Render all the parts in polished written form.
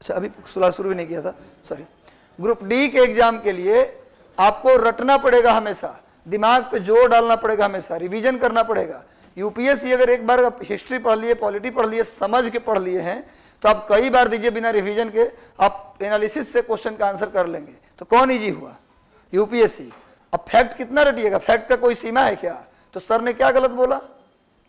अच्छा अभी शुरू भी नहीं किया था, सॉरी। ग्रुप डी के एग्जाम के लिए आपको रटना पड़ेगा, हमेशा दिमाग पे जोर डालना पड़ेगा, हमेशा रिवीजन करना पड़ेगा। यूपीएससी अगर एक बार आप हिस्ट्री पढ़ लिए, पॉलिटी पढ़ लिए, समझ के पढ़ लिए हैं तो आप कई बार दीजिए बिना रिवीजन के, आप एनालिसिस से क्वेश्चन का आंसर कर लेंगे। तो कौन इजी हुआ? यूपीएससी। अब फैक्ट कितना रटिएगा? फैक्ट का कोई सीमा है क्या? तो सर ने क्या गलत बोला?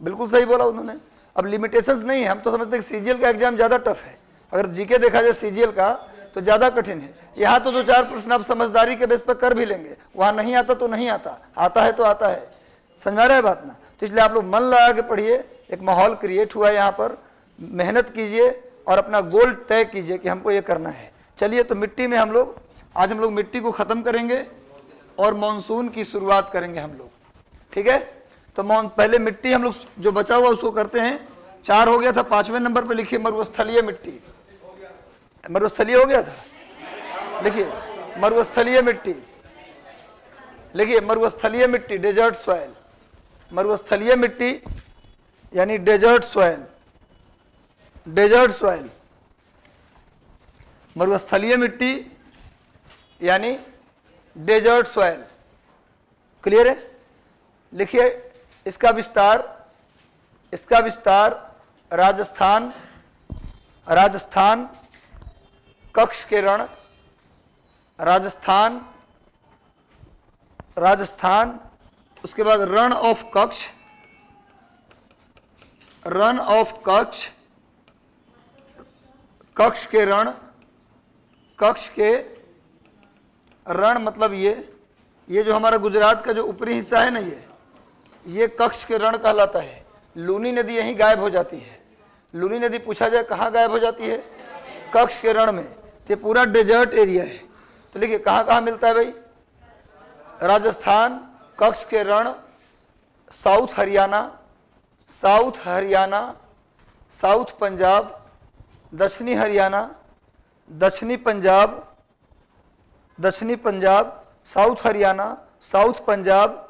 बिल्कुल सही बोला उन्होंने। अब लिमिटेशंस नहीं है, हम तो समझते हैं सीजीएल का एग्जाम ज़्यादा टफ है, अगर जीके देखा जाए सीजीएल का तो ज़्यादा कठिन है। यहाँ तो 2-4 प्रश्न आप समझदारी के बेस पर कर भी लेंगे, वहाँ नहीं आता तो नहीं आता, आता है तो आता है। समझ में आ रहा है बात ना? तो इसलिए आप लोग मन लगा के पढ़िए, एक माहौल क्रिएट हुआ है यहाँ पर, मेहनत कीजिए और अपना गोल तय कीजिए कि हमको ये करना है। चलिए तो मिट्टी में हम लोग आज मिट्टी को ख़त्म करेंगे और मानसून की शुरुआत करेंगे हम लोग, ठीक है? तो पहले मिट्टी हम लोग जो बचा हुआ उसको करते हैं। 4 हो गया था, 5वें नंबर पे लिखिए मरुस्थलीय मिट्टी। मरुस्थलीय हो गया था, लिखिए मरुस्थलीय मिट्टी, लिखिए मरुस्थलीय मिट्टी, डेजर्ट सॉइल। मरुस्थलीय मिट्टी यानी डेजर्ट सॉइल, डेजर्ट सॉइल। मरुस्थलीय मिट्टी यानी डेजर्ट सॉइल। क्लियर है? लिखिए इसका विस्तार, इसका विस्तार राजस्थान, राजस्थान कक्ष के रण, राजस्थान, राजस्थान, उसके बाद रण ऑफ कक्ष, रण ऑफ कक्ष, कक्ष के रण, कक्ष के रण मतलब ये जो हमारा गुजरात का जो ऊपरी हिस्सा है ना, ये कक्ष के रण कहलाता है। लूनी नदी यहीं गायब हो जाती है। लूनी नदी पूछा जाए कहाँ गायब हो जाती है? कक्ष के रण में। ये पूरा डेजर्ट एरिया है। तो देखिए कहाँ कहाँ मिलता है भाई? राजस्थान, कक्ष के Rann, south Haryana, south Haryana, south Punjab, दक्षिणी हरियाणा, दक्षिणी पंजाब, दक्षिणी Punjab, south Haryana, south Punjab,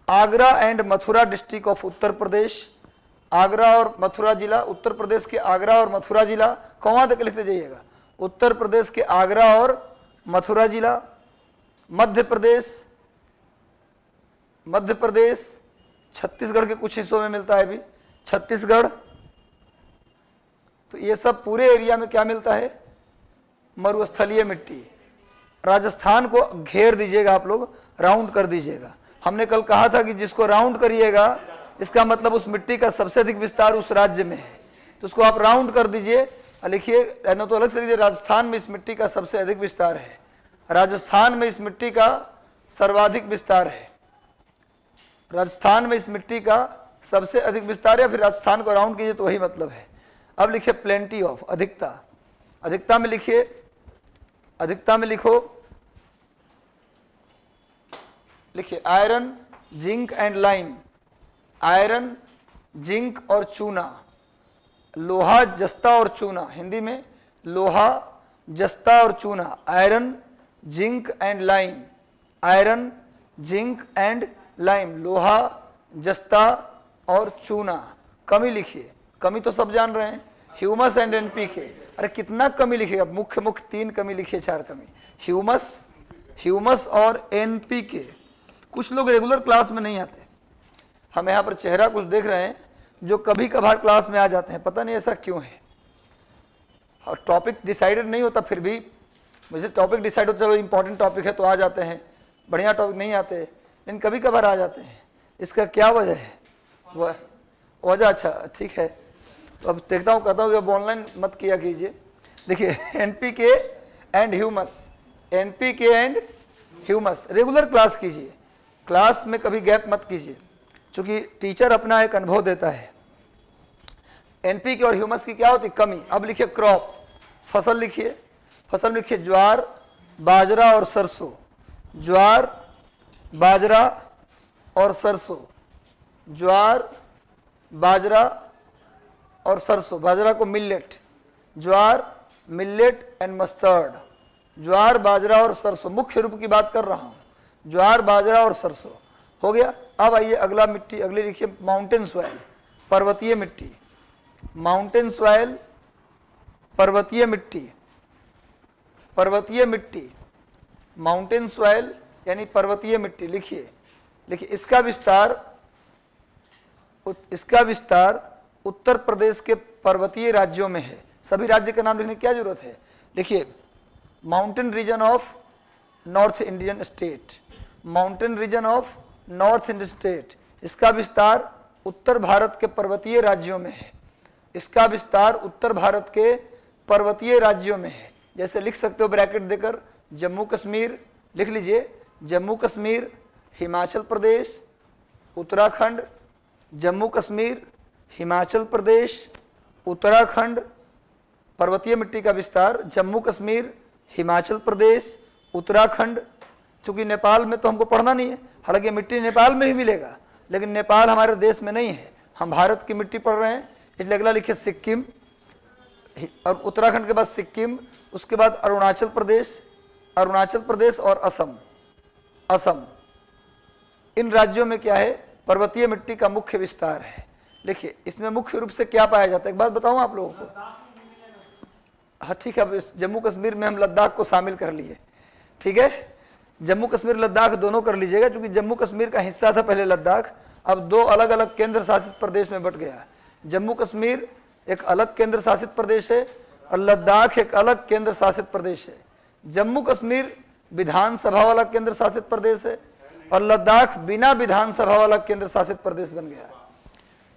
Agra and Mathura district of Uttar Pradesh. Agra और मथुरा जिला, उत्तर प्रदेश के आगरा और मथुरा जिला। कहाँ तक लिखते जाइएगा? उत्तर प्रदेश के आगरा और मथुरा जिला। मध्य प्रदेश, मध्य प्रदेश, छत्तीसगढ़ के कुछ हिस्सों में मिलता है भी, छत्तीसगढ़। तो ये सब पूरे एरिया में क्या मिलता है? मरुस्थलीय मिट्टी। राजस्थान को घेर दीजिएगा आप लोग, राउंड कर दीजिएगा। हमने कल कहा था कि जिसको राउंड करिएगा इसका मतलब उस मिट्टी का सबसे अधिक विस्तार उस राज्य में है, तो उसको आप राउंड कर दीजिए। लिखिए न तो अलग से लीजिए, राजस्थान में इस मिट्टी का सबसे अधिक विस्तार है, राजस्थान में इस मिट्टी का सर्वाधिक विस्तार है, राजस्थान में इस मिट्टी का सबसे अधिक विस्तार है। फिर राजस्थान को राउंड कीजिए तो वही मतलब है। अब लिखिए प्लेंटी ऑफ, अधिकता। अधिकता में लिखिए, अधिकता में लिखो, लिखिए iron, zinc and lime. Iron, zinc और चूना, लोहा, जस्ता और चूना। हिंदी में लोहा, जस्ता और चूना। Iron, zinc and lime. Iron, zinc and lime, लोहा, जस्ता और चूना। कमी लिखिए, कमी तो सब जान रहे हैं, ह्यूमस एंड एनपीके। अरे कितना कमी लिखिएगा? मुख्य मुख्य 3 कमी लिखिए, 4 कमी। ह्यूमस, ह्यूमस और एनपीके। कुछ लोग रेगुलर क्लास में नहीं आते, हम यहाँ पर चेहरा कुछ देख रहे हैं जो कभी कभार क्लास में आ जाते हैं, पता नहीं ऐसा क्यों है। और टॉपिक डिसाइडेड नहीं होता, फिर भी मुझे टॉपिक डिसाइड होता, चलो इंपॉर्टेंट टॉपिक है तो आ जाते हैं, बढ़िया टॉपिक नहीं आते, लेकिन कभी कभार आ जाते हैं। इसका क्या वजह है? वजह, अच्छा ठीक है, तो अब देखता हूँ, कहता हूँ अब ऑनलाइन मत किया कीजिए। देखिए NPK and humus, NPK and humus, regular class कीजिए, क्लास में कभी गैप मत कीजिए, क्योंकि टीचर अपना एक अनुभव देता है। एनपीके और ह्यूमस की क्या होती? कमी। अब लिखिए क्रॉप, फसल लिखिए, फसल लिखिए ज्वार, बाजरा और सरसों। ज्वार, बाजरा और सरसों, ज्वार, बाजरा और सरसों। बाजरा को मिलेट, ज्वार, मिलेट एंड मस्टर्ड। ज्वार, बाजरा और सरसों, मुख्य रूप की बात कर रहा हूँ, ज्वार, बाजरा और सरसों। हो गया। अब आइए अगला मिट्टी, अगली लिखिए माउंटेन सॉइल, पर्वतीय मिट्टी। माउंटेन सॉइल, पर्वतीय मिट्टी, पर्वतीय मिट्टी, माउंटेन सॉइल यानी पर्वतीय मिट्टी। लिखिए लिखिए, इसका विस्तार उत्तर प्रदेश के पर्वतीय राज्यों में है। सभी राज्य का नाम लिखने की क्या जरूरत है? लिखिए, mountain region of north Indian state, mountain region of north Indian state, इसका विस्तार उत्तर भारत के पर्वतीय राज्यों में है। इसका विस्तार उत्तर भारत के पर्वतीय राज्यों में है। जैसे लिख सकते हो ब्रैकेट देकर, जम्मू कश्मीर लिख लीजिए, जम्मू कश्मीर, हिमाचल प्रदेश, उत्तराखंड, जम्मू कश्मीर, हिमाचल प्रदेश, उत्तराखंड, पर्वतीय मिट्टी का विस्तार जम्मू कश्मीर, हिमाचल प्रदेश, उत्तराखंड। चूंकि नेपाल में तो हमको पढ़ना नहीं है, हालांकि मिट्टी नेपाल में भी मिलेगा, लेकिन नेपाल हमारे देश में नहीं है, हम भारत की मिट्टी पढ़ रहे हैं, इसलिए अगला लिखिए सिक्किम, और उत्तराखंड के बाद सिक्किम, उसके बाद अरुणाचल प्रदेश, अरुणाचल प्रदेश और असम। असम, इन राज्यों में क्या है? पर्वतीय मिट्टी का मुख्य विस्तार है। लिखिए, इसमें मुख्य रूप से क्या पाया जाता है? एक बात बताऊं आप लोगों को, हाँ ठीक है, अब इस जम्मू कश्मीर में हम लद्दाख को शामिल कर लिए, ठीक है, जम्मू कश्मीर लद्दाख दोनों कर लीजिएगा, क्योंकि जम्मू कश्मीर का हिस्सा था पहले लद्दाख, अब दो अलग अलग केंद्र शासित प्रदेश में बट गया। जम्मू कश्मीर एक अलग केंद्र शासित प्रदेश है और लद्दाख एक अलग केंद्र शासित प्रदेश है। जम्मू कश्मीर विधानसभा वाला केंद्र शासित प्रदेश है और लद्दाख बिना विधानसभा वाला केंद्र शासित प्रदेश बन गया।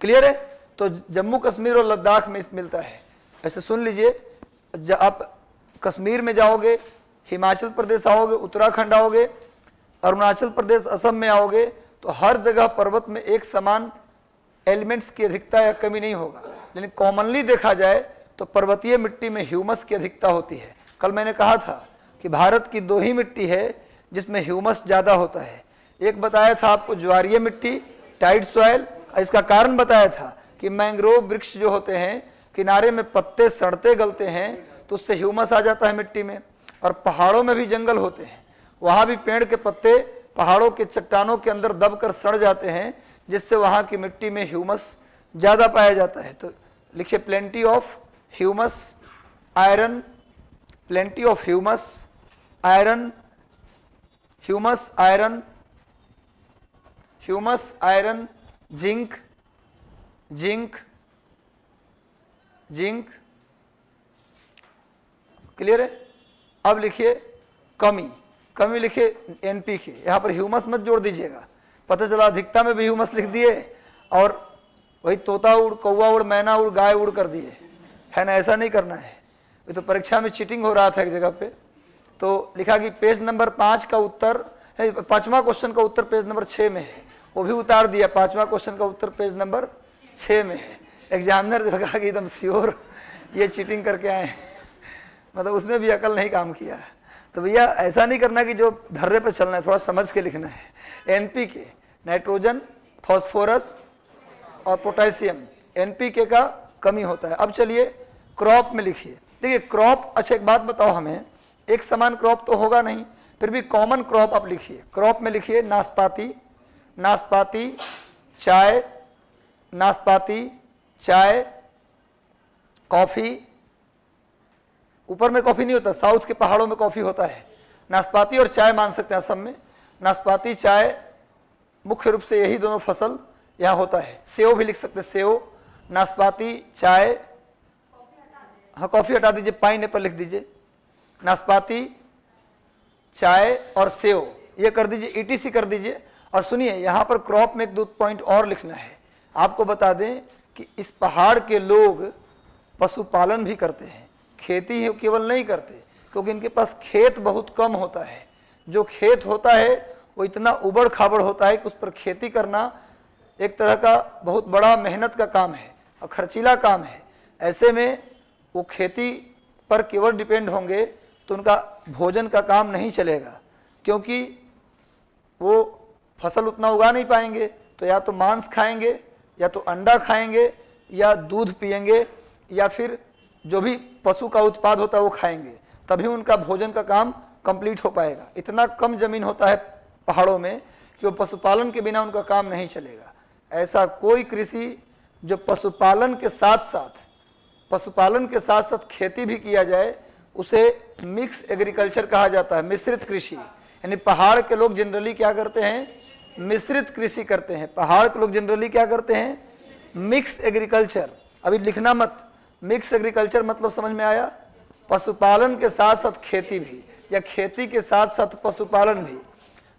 क्लियर है? तो जम्मू कश्मीर और लद्दाख में मिलता है। ऐसे सुन लीजिए, जब आप कश्मीर में जाओगे, हिमाचल प्रदेश आओगे, उत्तराखंड आओगे, अरुणाचल प्रदेश, असम में आओगे, तो हर जगह पर्वत में एक समान एलिमेंट्स की अधिकता या कमी नहीं होगा, लेकिन कॉमनली देखा जाए तो पर्वतीय मिट्टी में ह्यूमस की अधिकता होती है। कल मैंने कहा था कि भारत की दो ही मिट्टी है जिसमें ह्यूमस ज़्यादा होता है। एक बताया था आपको ज्वारीय मिट्टी, टाइड सॉइल, इसका कारण बताया था कि मैंग्रोव वृक्ष जो होते हैं किनारे में पत्ते सड़ते गलते हैं तो उससे ह्यूमस आ जाता है मिट्टी में। और पहाड़ों में भी जंगल होते हैं, वहाँ भी पेड़ के पत्ते पहाड़ों के चट्टानों के अंदर दबकर सड़ जाते हैं, जिससे वहाँ की मिट्टी में ह्यूमस ज़्यादा पाया जाता है। तो लिखिए, plenty of humus iron, plenty of humus iron, humus iron, humus iron, zinc, zinc, zinc. Clear है? अब लिखिए कमी, कमी लिखिए एनपीके, यहाँ पर ह्यूमस मत जोड़ दीजिएगा, पता चला अधिकता में भी ह्यूमस लिख दिए और वही तोता उड़, कौवा उड़, मैना उड़, गाय उड़ कर दिए, है ना? ऐसा नहीं करना है। ये तो परीक्षा में चीटिंग हो रहा था एक जगह पे, तो लिखा कि पेज नंबर 5 का उत्तर, 5वां क्वेश्चन का उत्तर पेज नंबर 6 में है, वो भी उतार दिया। 5वां क्वेश्चन का उत्तर पेज नंबर 6 में है। एग्जामिनर जो कहा कि एकदम श्योर ये चीटिंग करके आए हैं, मतलब उसने भी अकल नहीं काम किया। तो भैया ऐसा नहीं करना कि जो धर्रे पे चलना है, थोड़ा समझ के लिखना है। एनपीके, नाइट्रोजन, फॉस्फोरस और पोटेशियम, एनपीके का कमी होता है। अब चलिए क्रॉप में लिखिए। देखिए क्रॉप, अच्छा एक बात बताओ हमें, एक समान क्रॉप तो होगा नहीं, फिर भी कॉमन क्रॉप आप लिखिए। क्रॉप में लिखिए नाशपाती, नाशपाती, चाय, नाशपाती, चाय, कॉफ़ी। ऊपर में कॉफ़ी नहीं होता, साउथ के पहाड़ों में कॉफ़ी होता है। नाशपाती और चाय मान सकते हैं असम में। नाशपाती, चाय, मुख्य रूप से यही दोनों फसल यहाँ होता है। सेव भी लिख सकते हैं, सेव, नाशपाती, चाय, हाँ कॉफ़ी हटा दीजिए, पाइनएप्पल लिख दीजिए। नाशपाती, चाय और सेव ये कर दीजिए, ईटीसी कर दीजिए। और सुनिए यहाँ पर क्रॉप में एक 2 पॉइंट और लिखना है। आपको बता दें कि इस पहाड़ के लोग पशुपालन भी करते हैं, खेती ही केवल नहीं करते, क्योंकि इनके पास खेत बहुत कम होता है। जो खेत होता है वो इतना उबड़ खाबड़ होता है कि उस पर खेती करना एक तरह का बहुत बड़ा मेहनत का काम है और खर्चीला काम है। ऐसे में वो खेती पर केवल डिपेंड होंगे तो उनका भोजन का काम नहीं चलेगा, क्योंकि वो फसल उतना उगा नहीं पाएंगे। तो या तो मांस खाएंगे, या तो अंडा खाएंगे, या दूध पिएंगे, या फिर जो भी पशु का उत्पाद होता है वो खाएंगे, तभी उनका भोजन का काम कंप्लीट हो पाएगा। इतना कम जमीन होता है पहाड़ों में कि वो पशुपालन के बिना उनका काम नहीं चलेगा। ऐसा कोई कृषि जो पशुपालन के साथ साथ पशुपालन के साथ साथ खेती भी किया जाए उसे मिक्स एग्रीकल्चर कहा जाता है, मिश्रित कृषि। यानी पहाड़ के लोग जनरली क्या करते हैं, मिश्रित कृषि करते हैं। पहाड़ के लोग जनरली क्या करते हैं, मिक्स एग्रीकल्चर। अभी लिखना मत, मिक्स एग्रीकल्चर मतलब समझ में आया, पशुपालन के साथ साथ खेती भी, या खेती के साथ साथ पशुपालन भी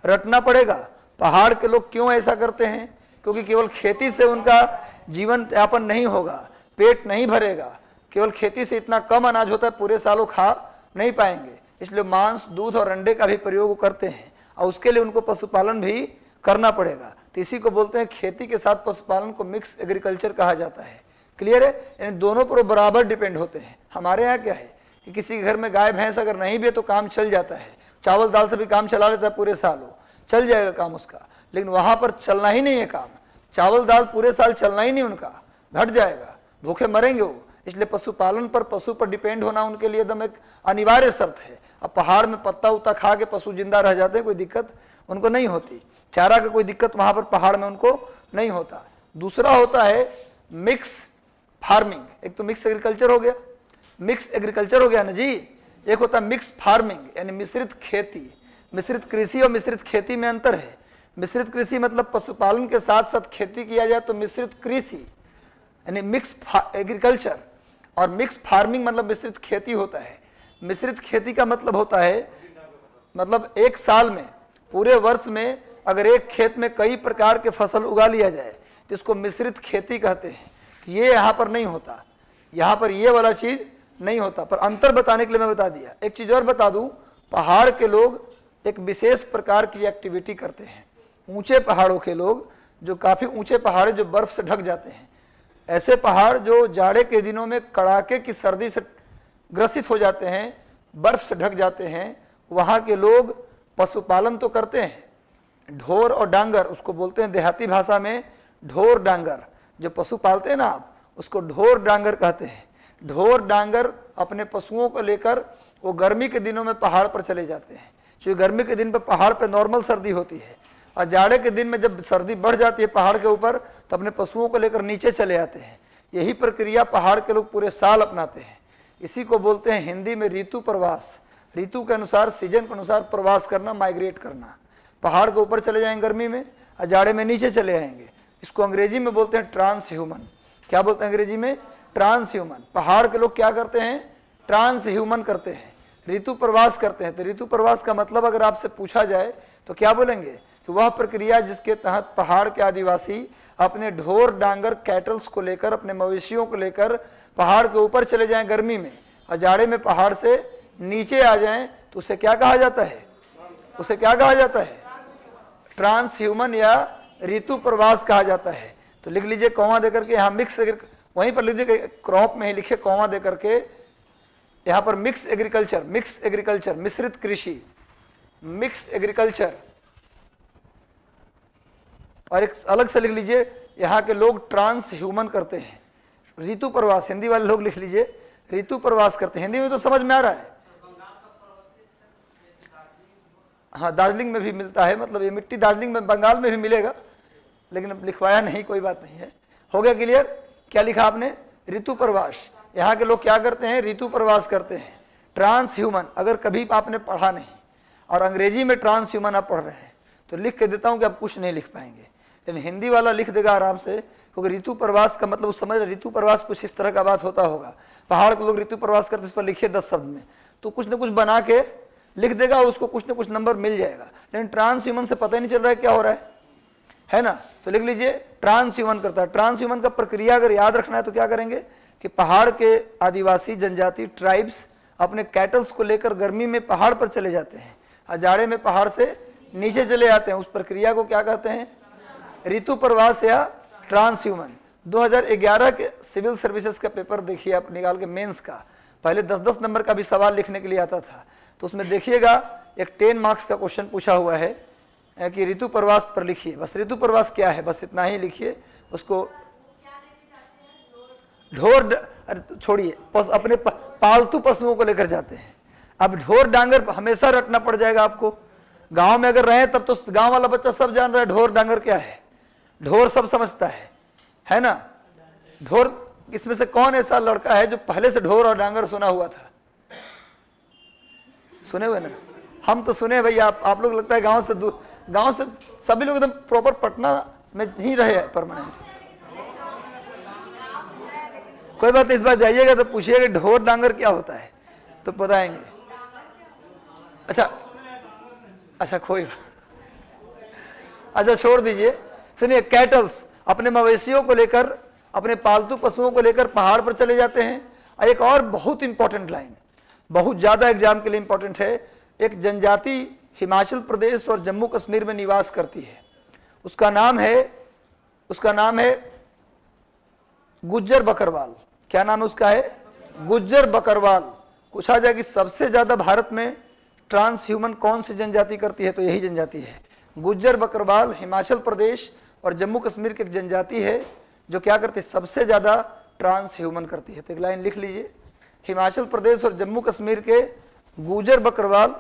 रटना पड़ेगा। पहाड़ के लोग क्यों ऐसा करते हैं, क्योंकि केवल खेती से उनका जीवन यापन नहीं होगा, पेट नहीं भरेगा। केवल खेती से इतना कम अनाज होता है, पूरे सालों खा नहीं पाएंगे, इसलिए मांस, दूध और अंडे का भी प्रयोग करते हैं, और उसके लिए उनको पशुपालन भी करना पड़ेगा। तो इसी को बोलते हैं, खेती के साथ पशुपालन को मिक्स एग्रीकल्चर कहा जाता है। क्लियर है, यानी दोनों पर बराबर डिपेंड होते हैं। हमारे यहाँ क्या है कि किसी के घर में गाय भैंस अगर नहीं भी है तो काम चल जाता है, चावल दाल से भी काम चला लेता है, पूरे साल हो चल जाएगा काम उसका। लेकिन वहाँ पर चलना ही नहीं है काम, चावल दाल पूरे साल चलना ही नहीं, उनका घट जाएगा, भूखे मरेंगे वो। इसलिए पशुपालन पर, पशु पर डिपेंड होना उनके लिए एकदम एक अनिवार्य शर्त है। अब पहाड़ में पत्ता उत्ता खा के पशु जिंदा रह जाते हैं, कोई दिक्कत उनको नहीं होती, चारा का कोई दिक्कत वहाँ पर पहाड़ में उनको नहीं होता। दूसरा होता है मिक्स फार्मिंग। एक तो मिक्स एग्रीकल्चर हो गया, मिक्स एग्रीकल्चर हो गया ना जी। एक होता है मिक्स फार्मिंग, यानी मिश्रित खेती। मिश्रित कृषि और मिश्रित खेती में अंतर है। मिश्रित कृषि मतलब पशुपालन के साथ साथ खेती किया जाए तो मिश्रित कृषि यानी मिक्स एग्रीकल्चर, और मिक्स फार्मिंग मतलब मिश्रित खेती होता है। मिश्रित खेती का मतलब होता है, मतलब एक साल में, पूरे वर्ष में अगर एक खेत में कई प्रकार के फसल उगा लिया जाए तो इसको मिश्रित खेती कहते हैं। तो ये यहाँ पर नहीं होता, यहाँ पर ये वाला चीज़ नहीं होता। पर अंतर बताने के लिए मैं बता दिया। एक चीज़ और बता दूँ, पहाड़ के लोग एक विशेष प्रकार की एक्टिविटी करते हैं। ऊंचे पहाड़ों के लोग, जो काफ़ी ऊंचे पहाड़ जो बर्फ़ से ढक जाते हैं, ऐसे पहाड़ जो जाड़े के दिनों में कड़ाके की सर्दी से ग्रसित हो जाते हैं, बर्फ़ से ढक जाते हैं, वहाँ के लोग पशुपालन तो करते हैं। ढोर और डांगर, उसको बोलते हैं देहाती भाषा में ढोर डांगर। जो पशु पालते हैं ना आप, उसको ढोर डांगर कहते हैं। ढोर डांगर अपने पशुओं को लेकर वो गर्मी के दिनों में पहाड़ पर चले जाते हैं। क्योंकि गर्मी के दिन पर पहाड़ पर नॉर्मल सर्दी होती है, और जाड़े के दिन में जब सर्दी बढ़ जाती है पहाड़ के ऊपर, तो अपने पशुओं को लेकर नीचे चले आते हैं। यही प्रक्रिया पहाड़ के लोग पूरे साल अपनाते हैं। इसी को बोलते हैं हिंदी में ऋतु प्रवास। ऋतु के अनुसार, सीजन के अनुसार प्रवास करना, माइग्रेट करना। पहाड़ के ऊपर चले जाएंगे गर्मी में, और जाड़े में नीचे चले आएंगे। इसको अंग्रेजी में बोलते हैं ट्रांस ह्यूमन। क्या बोलते हैं अंग्रेजी में? Trans human. पहाड़ के लोग क्या करते हैं? ट्रांस ह्यूमन करते हैं, ऋतु प्रवास करते हैं। तो ऋतु प्रवास का मतलब अगर आपसे पूछा जाए तो क्या बोलेंगे? तो वह प्रक्रिया जिसके तहत पहाड़ के आदिवासी अपने ढोर डांगर कैटल्स को लेकर, अपने मवेशियों को लेकर पहाड़ के ऊपर चले जाएं गर्मी में, और जाड़े में पहाड़ से नीचे आ जाएं, तो उसे क्या कहा जाता है? उसे क्या कहा जाता है? ट्रांस ह्यूमन या ऋतु प्रवास कहा जाता है। तो लिख लीजिए कौमा देकर के, यहाँ मिक्स, वहीं पर लिख लीजिए क्रॉप में ही लिखे कौमा देकर के, यहाँ पर मिक्स एग्रीकल्चर, मिक्स एग्रीकल्चर मिश्रित कृषि, मिक्स एग्रीकल्चर। और एक अलग से लिख लीजिए, यहाँ के लोग ट्रांस ह्यूमन करते हैं, ऋतु प्रवास। हिंदी वाले लोग लिख लीजिए ऋतु प्रवास करते हैं। हिंदी में तो समझ में आ रहा है। हाँ, दार्जिलिंग में भी मिलता है, मतलब ये मिट्टी दार्जिलिंग में, बंगाल में भी मिलेगा, लेकिन अब लिखवाया नहीं, कोई बात नहीं है। हो गया क्लियर? क्या लिखा आपने? ऋतु प्रवास। यहाँ के लोग क्या करते हैं? ऋतु प्रवास करते हैं। ट्रांस ह्यूमन अगर कभी आपने पढ़ा नहीं और अंग्रेजी में ट्रांस ह्यूमन आप पढ़ रहे हैं तो लिख के देता हूँ कि आप कुछ नहीं लिख पाएंगे, लेकिन हिंदी वाला लिख देगा आराम से, क्योंकि ऋतु प्रवास का मतलब समझ रहे, ऋतु प्रवास कुछ इस तरह का बात होता होगा। पहाड़ के लोग ऋतु प्रवास करते, इस पर लिखिए 10 शब्द में, तो कुछ ना कुछ बना के लिख देगा, उसको कुछ ना कुछ नंबर मिल जाएगा। लेकिन ट्रांस ह्यूमन से पता ही नहीं चल रहा है क्या हो रहा है ना? तो लिख लीजिए ट्रांस ह्यूमन करता है। ट्रांस ह्यूमन का प्रक्रिया अगर याद रखना है तो क्या करेंगे कि पहाड़ के आदिवासी जनजाति ट्राइब्स अपने कैटल्स को लेकर गर्मी में पहाड़ पर चले जाते हैं, और जाड़े में पहाड़ से नीचे चले आते हैं। उस प्रक्रिया को क्या कहते हैं? ऋतु प्रवास या ट्रांस ह्यूमन। 2011 के सिविल सर्विसेज का पेपर देखिए आप निकाल के, मेंस का। पहले 10-10 नंबर का भी सवाल लिखने के लिए आता था, तो उसमें देखिएगा एक 10 मार्क्स का क्वेश्चन पूछा हुआ है कि ऋतु प्रवास पर लिखिए। बस ऋतु प्रवास क्या है, बस इतना ही लिखिए। उसको ढोर छोड़िए, अपने पालतू पशुओं को लेकर जाते हैं। अब ढोर डांगर हमेशा रटना पड़ जाएगा आपको। गांव में अगर रहे तब तो गांव वाला बच्चा सब जान रहा है ढोर डांगर क्या है। ढोर सब समझता है ना? ढोर इसमें से कौन ऐसा लड़का है जो पहले से ढोर और डांगर सुना हुआ था? सुने हुए ना? हम तो सुने भाई, आप लोग लगता है गांव से दूर, गांव से सभी लोग एकदम प्रॉपर पटना में ही रहे हैं परमानेंट। कोई बात नहीं, इस बार जाइएगा तो पूछिएगा ढोर डांगर क्या होता है तो बताएंगे। अच्छा कोई बात, अच्छा छोड़ दीजिए। सुनिए, कैटल्स अपने मवेशियों को लेकर, अपने पालतू पशुओं को लेकर पहाड़ पर चले जाते हैं। और एक और बहुत इंपॉर्टेंट लाइन, बहुत ज्यादा एग्जाम के लिए इंपॉर्टेंट है। एक जनजाति हिमाचल प्रदेश और जम्मू कश्मीर में निवास करती है, उसका नाम है गुज्जर बकरवाल। क्या नाम है उसका? है गुज्जर बकरवाल। पूछा जाए कि सबसे ज्यादा भारत में ट्रांस ह्यूमन कौन सी जनजाति करती है, तो यही जनजाति है गुज्जर बकरवाल। हिमाचल प्रदेश और जम्मू कश्मीर की एक जनजाति है जो क्या करती है, सबसे ज्यादा ट्रांस ह्यूमन करती है। तो एक लाइन लिख लीजिए, हिमाचल प्रदेश और जम्मू कश्मीर के गुज्जर बकरवाल।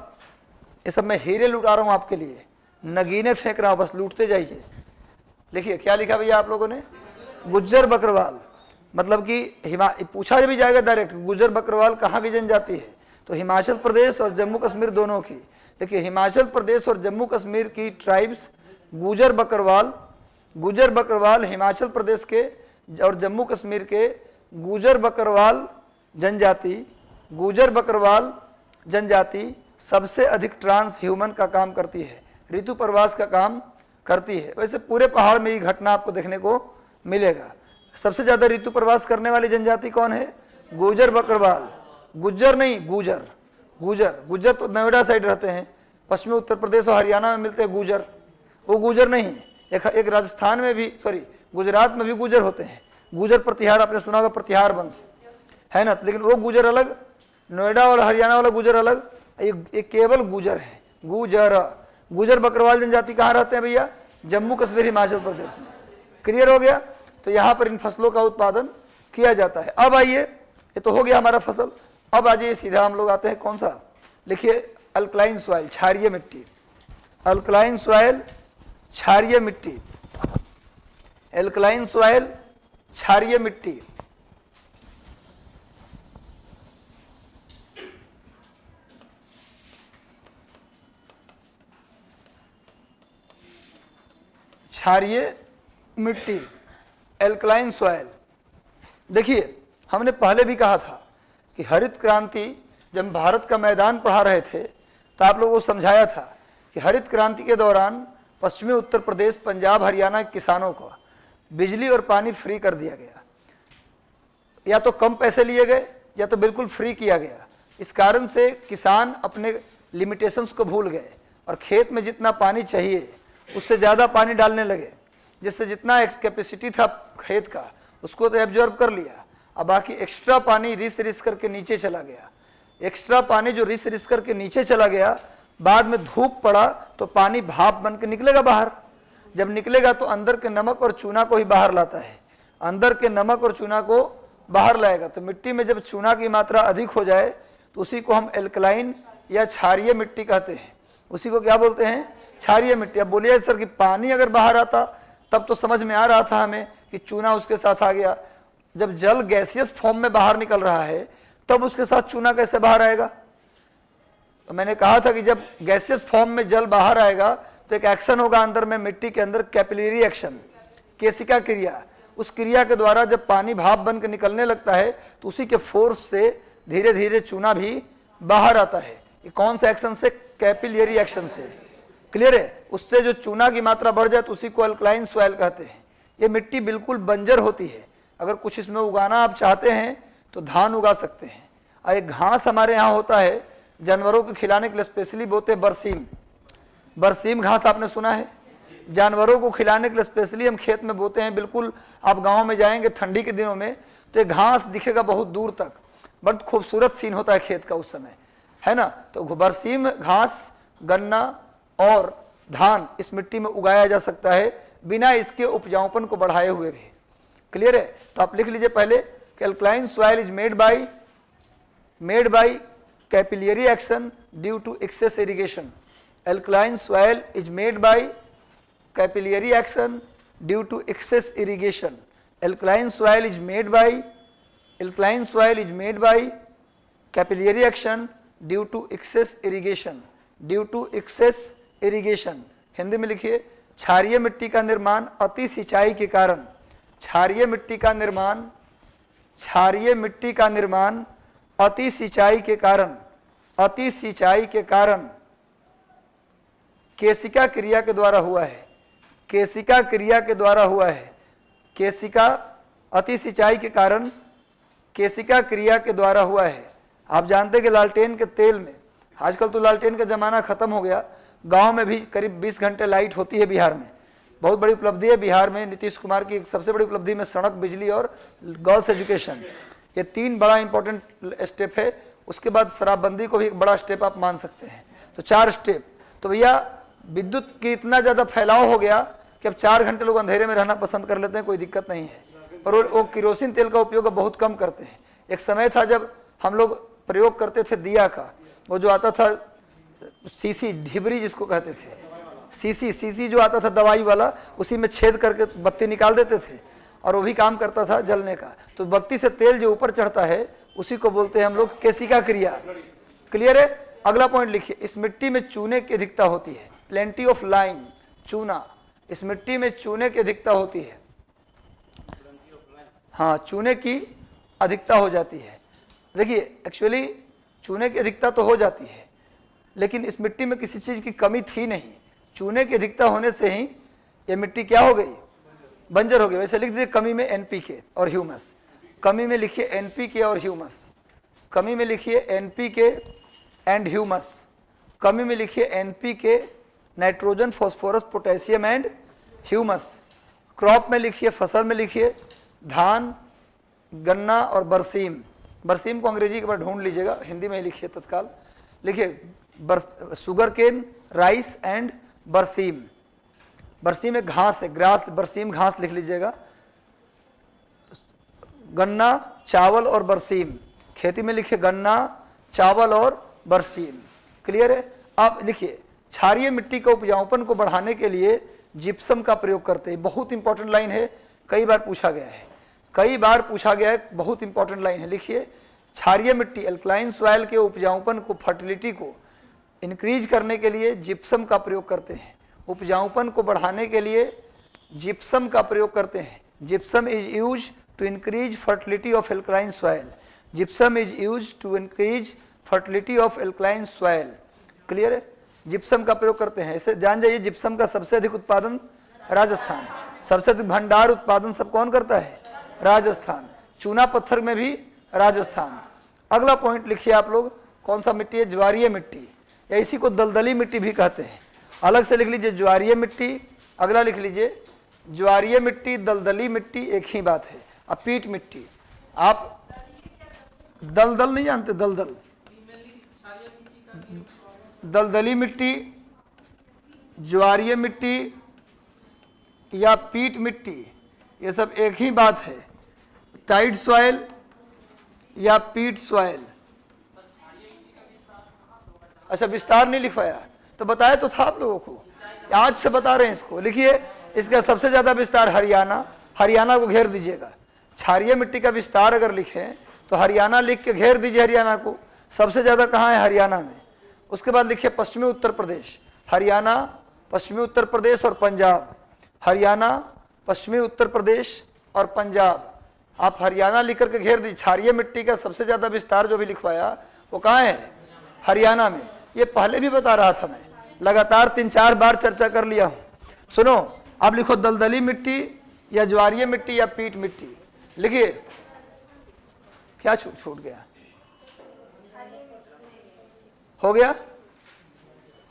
ये सब मैं हीरे लुटा रहा हूं आपके लिए, नगीने फेंक रहा हूं, बस लूटते जाइए। लिखिए क्या लिखा भैया आप लोगों ने? गुज्जर बकरवाल। मतलब कि पूछा भी जाएगा डायरेक्ट, गुज्जर बकरवाल कहाँ की जनजाति है, तो हिमाचल प्रदेश और जम्मू कश्मीर दोनों की। देखिए हिमाचल प्रदेश और जम्मू कश्मीर की ट्राइब्स गुज्जर बकरवाल हिमाचल प्रदेश के और जम्मू कश्मीर के गुज्जर बकरवाल जनजाति सबसे अधिक ट्रांस ह्यूमन का काम करती है, ऋतु प्रवास का काम करती है। वैसे पूरे पहाड़ में ये घटना आपको देखने को मिलेगा। सबसे ज्यादा ऋतु प्रवास करने वाली जनजाति कौन है? गुज्जर बकरवाल। गुज्जर नहीं, गुज्जर तो नोएडा साइड रहते हैं, पश्चिमी उत्तर प्रदेश और हरियाणा में मिलते हैं गुज्जर। वो गुज्जर नहीं, एक राजस्थान में भी, गुजरात में भी गुज्जर होते हैं। गुज्जर प्रतिहार आपने सुना होगा, प्रतिहार वंश है ना, लेकिन वो गुज्जर अलग, नोएडा और हरियाणा वाला गुज्जर अलग, ये केवल गुज्जर है। गुज्जर बकरवाल जनजाति कहाँ रहते हैं भैया? जम्मू कश्मीर हिमाचल प्रदेश में। क्लियर हो गया? तो यहाँ पर इन फसलों का उत्पादन किया जाता है। अब आइए, ये तो हो गया हमारा फसल। अब आ जाइए सीधा हम लोग आते हैं कौन सा, लिखिए अल्कलाइन सॉइल, क्षारीय मिट्टी। अल्कलाइन सॉइल, क्षारीय मिट्टी। एल्कलाइन सॉइल, क्षारीय मिट्टी। क्षारीय मिट्टी, एल्कलाइन सॉइल। देखिए हमने पहले भी कहा था कि हरित क्रांति, जब भारत का मैदान पढ़ा रहे थे तो आप लोगों को समझाया था कि हरित क्रांति के दौरान पश्चिमी उत्तर प्रदेश, पंजाब, हरियाणा के किसानों को बिजली और पानी फ्री कर दिया गया। या तो कम पैसे लिए गए या तो बिल्कुल फ्री किया गया। इस कारण से किसान अपने लिमिटेशंस को भूल गए और खेत में जितना पानी चाहिए उससे ज़्यादा पानी डालने लगे, जिससे जितना कैपेसिटी था खेत का उसको तो एब्जॉर्ब कर लिया, अब बाकी एक्स्ट्रा पानी रिस करके नीचे चला गया। एक्स्ट्रा पानी जो रिस करके नीचे चला गया, बाद में धूप पड़ा तो पानी भाप बन के निकलेगा बाहर। जब निकलेगा तो अंदर के नमक और चूना को ही बाहर लाता है, अंदर के नमक और चूना को बाहर लाएगा। तो मिट्टी में जब चूना की मात्रा अधिक हो जाए तो उसी को हम एल्कलाइन या क्षारीय मिट्टी कहते हैं। उसी को क्या बोलते हैं? क्षारीय मिट्टी। अब बोलिए सर कि पानी अगर बाहर आता तब तो समझ में आ रहा था हमें कि चूना उसके साथ आ गया। जब जल गैसियस फॉर्म में बाहर निकल रहा है तब उसके साथ चूना कैसे बाहर आएगा? तो मैंने कहा था कि जब गैसियस फॉर्म में जल बाहर आएगा तो एक एक्शन होगा अंदर में, मिट्टी के अंदर कैपिलरी एक्शन, केशिका क्रिया। उस क्रिया के द्वारा जब पानी भाप बन के निकलने लगता है तो उसी के फोर्स से धीरे धीरे चूना भी बाहर आता है। ये कौन से एक्शन से? कैपिलरी एक्शन से। क्लियर है? उससे जो चूना की मात्रा बढ़ जाए तो उसी को अल्कलाइन सॉइल कहते हैं। ये मिट्टी बिल्कुल बंजर होती है। अगर कुछ इसमें उगाना आप चाहते हैं तो धान उगा सकते हैं। और एक घास हमारे यहाँ होता है, जानवरों को खिलाने के लिए स्पेशली बोते हैं बरसीम। बरसीम घास आपने सुना है? जानवरों को खिलाने के लिए स्पेशली हम खेत में बोते हैं। बिल्कुल आप गांव में जाएंगे ठंडी के दिनों में तो ये घास दिखेगा बहुत दूर तक, बहुत खूबसूरत सीन होता है खेत का उस समय, है ना। तो बरसीम घास, गन्ना और धान इस मिट्टी में उगाया जा सकता है बिना इसके उपजाऊपन को बढ़ाए हुए भी। क्लियर है? तो आप लिख लीजिए पहले कि alkaline soil is made by capillary action due to excess irrigation. Alkaline soil is made by capillary action due to excess irrigation. Alkaline soil is made by alkaline soil is made by capillary action due to excess irrigation, due to excess irrigation. Hindi में लिखिए, क्षारीय मिट्टी का निर्माण अति सिंचाई के कारण, क्षारीय मिट्टी का निर्माण, क्षारीय मिट्टी का निर्माण अति सिंचाई के कारण, अति सिंचाई के कारण केशिका क्रिया के द्वारा हुआ है, केशिका क्रिया के द्वारा हुआ है। केशिका, अति सिंचाई के कारण केशिका क्रिया के द्वारा हुआ है। आप जानते हैं कि लालटेन के तेल में, आजकल तो लालटेन का ज़माना ख़त्म हो गया, गांव में भी करीब 20 घंटे लाइट होती है बिहार में। बहुत बड़ी उपलब्धि है बिहार में, नीतीश कुमार की एक सबसे बड़ी उपलब्धि में सड़क, बिजली और गर्ल्स एजुकेशन, ये 3 बड़ा इंपॉर्टेंट स्टेप है। उसके बाद शराबबंदी को भी एक बड़ा स्टेप आप मान सकते हैं, तो 4 स्टेप। तो भैया विद्युत की इतना ज़्यादा फैलाव हो गया कि अब 4 घंटे लोग अंधेरे में रहना पसंद कर लेते हैं, कोई दिक्कत नहीं है। पर वो किरोसिन तेल का उपयोग बहुत कम करते हैं। एक समय था जब हम लोग प्रयोग करते थे दिया का, वो जो आता था सीसी, ढिबरी जिसको कहते थे, सीसी जो आता था दवाई वाला, उसी में छेद करके बत्ती निकाल देते थे और वो भी काम करता था जलने का। तो बत्ती से तेल जो ऊपर चढ़ता है उसी को बोलते हैं हम लोग केशिका क्रिया। क्लियर है? अगला पॉइंट लिखिए, इस मिट्टी में चूने की अधिकता होती है, प्लेंटी ऑफ लाइम, चूना, इस मिट्टी में चूने की अधिकता होती है। हाँ, चूने की अधिकता हो जाती है। देखिए एक्चुअली चूने की अधिकता तो हो जाती है, लेकिन इस मिट्टी में किसी चीज़ की कमी थी नहीं। चूने की अधिकता होने से ही ये मिट्टी क्या हो गई, बंजर हो गई। वैसे लिख दीजिए कमी में एनपीके और ह्यूमस, कमी में लिखिए एनपीके और ह्यूमस, कमी में लिखिए एनपीके एंड ह्यूमस, कमी में लिखिए NPK, nitrogen, phosphorus, potassium and humus. Crop में लिखिए, फसल में लिखिए धान, गन्ना और बरसीम। बरसीम को अंग्रेजी के बाद ढूंढ लीजिएगा, हिंदी में ही लिखिए तत्काल। लिखिए शुगर केन, राइस एंड बरसीम। बरसीम एक घास है, ग्रास, बरसीम घास लिख लीजिएगा। गन्ना, चावल और बरसीम, खेती में लिखिए गन्ना, चावल और बरसीम। क्लियर है? अब लिखिए, क्षारीय मिट्टी का उपजाऊपन को बढ़ाने के लिए जिप्सम का प्रयोग करते हैं। बहुत इंपॉर्टेंट लाइन है, कई बार पूछा गया है, कई बार पूछा गया है, बहुत इंपॉर्टेंट लाइन है। लिखिए, क्षारीय मिट्टी, एल्कलाइन सॉइल के उपजाऊपन को, फर्टिलिटी को इंक्रीज करने के लिए जिप्सम का प्रयोग करते हैं। उपजाऊपन को बढ़ाने के लिए जिप्सम का प्रयोग करते हैं। Gypsum is use to increase fertility of alkaline soil, gypsum is use to increase fertility of alkaline soil. Clear है? जिप्सम का प्रयोग करते हैं। इसे जान जाइए, जिप्सम का सबसे अधिक उत्पादन राजस्थान, सबसे अधिक भंडार उत्पादन सब कौन करता है? राजस्थान। चूना पत्थर में भी राजस्थान। अगला पॉइंट लिखिए आप लोग, कौन सा मिट्टी है? ज्वारीय मिट्टी, या इसी को दलदली मिट्टी भी कहते हैं। अलग से लिख लीजिए ज्वारीय मिट्टी, अगला लिख लीजिए ज्वारीय मिट्टी, दलदली मिट्टी एक ही बात है। अब पीट मिट्टी, आप दलदल नहीं जानते? दलदल, दलदली मिट्टी, ज्वारीय मिट्टी या पीट मिट्टी, ये सब एक ही बात है। टाइड सॉइल या पीट सॉइल। अच्छा, विस्तार नहीं लिखवाया तो बताया तो था आप लोगों को, आज से बता रहे हैं इसको। लिखिए, इसका सबसे ज्यादा विस्तार हरियाणा, हरियाणा को घेर दीजिएगा। क्षारीय मिट्टी का विस्तार अगर लिखें तो हरियाणा लिख के घेर दीजिए हरियाणा को। सबसे ज्यादा कहाँ है? हरियाणा में। उसके बाद लिखिए पश्चिमी उत्तर प्रदेश, हरियाणा, पश्चिमी उत्तर प्रदेश और पंजाब, हरियाणा, पश्चिमी उत्तर प्रदेश और पंजाब। आप हरियाणा लिख करके घेर दीजिए। क्षारीय मिट्टी का सबसे ज्यादा विस्तार जो भी लिखवाया वो कहाँ है? हरियाणा में। ये पहले भी बता रहा था मैं, लगातार 3-4 बार चर्चा कर लिया हूं। सुनो, अब लिखो दलदली मिट्टी या ज्वारीय मिट्टी या पीट मिट्टी। लिखिए, क्या छूट गया? हो गया?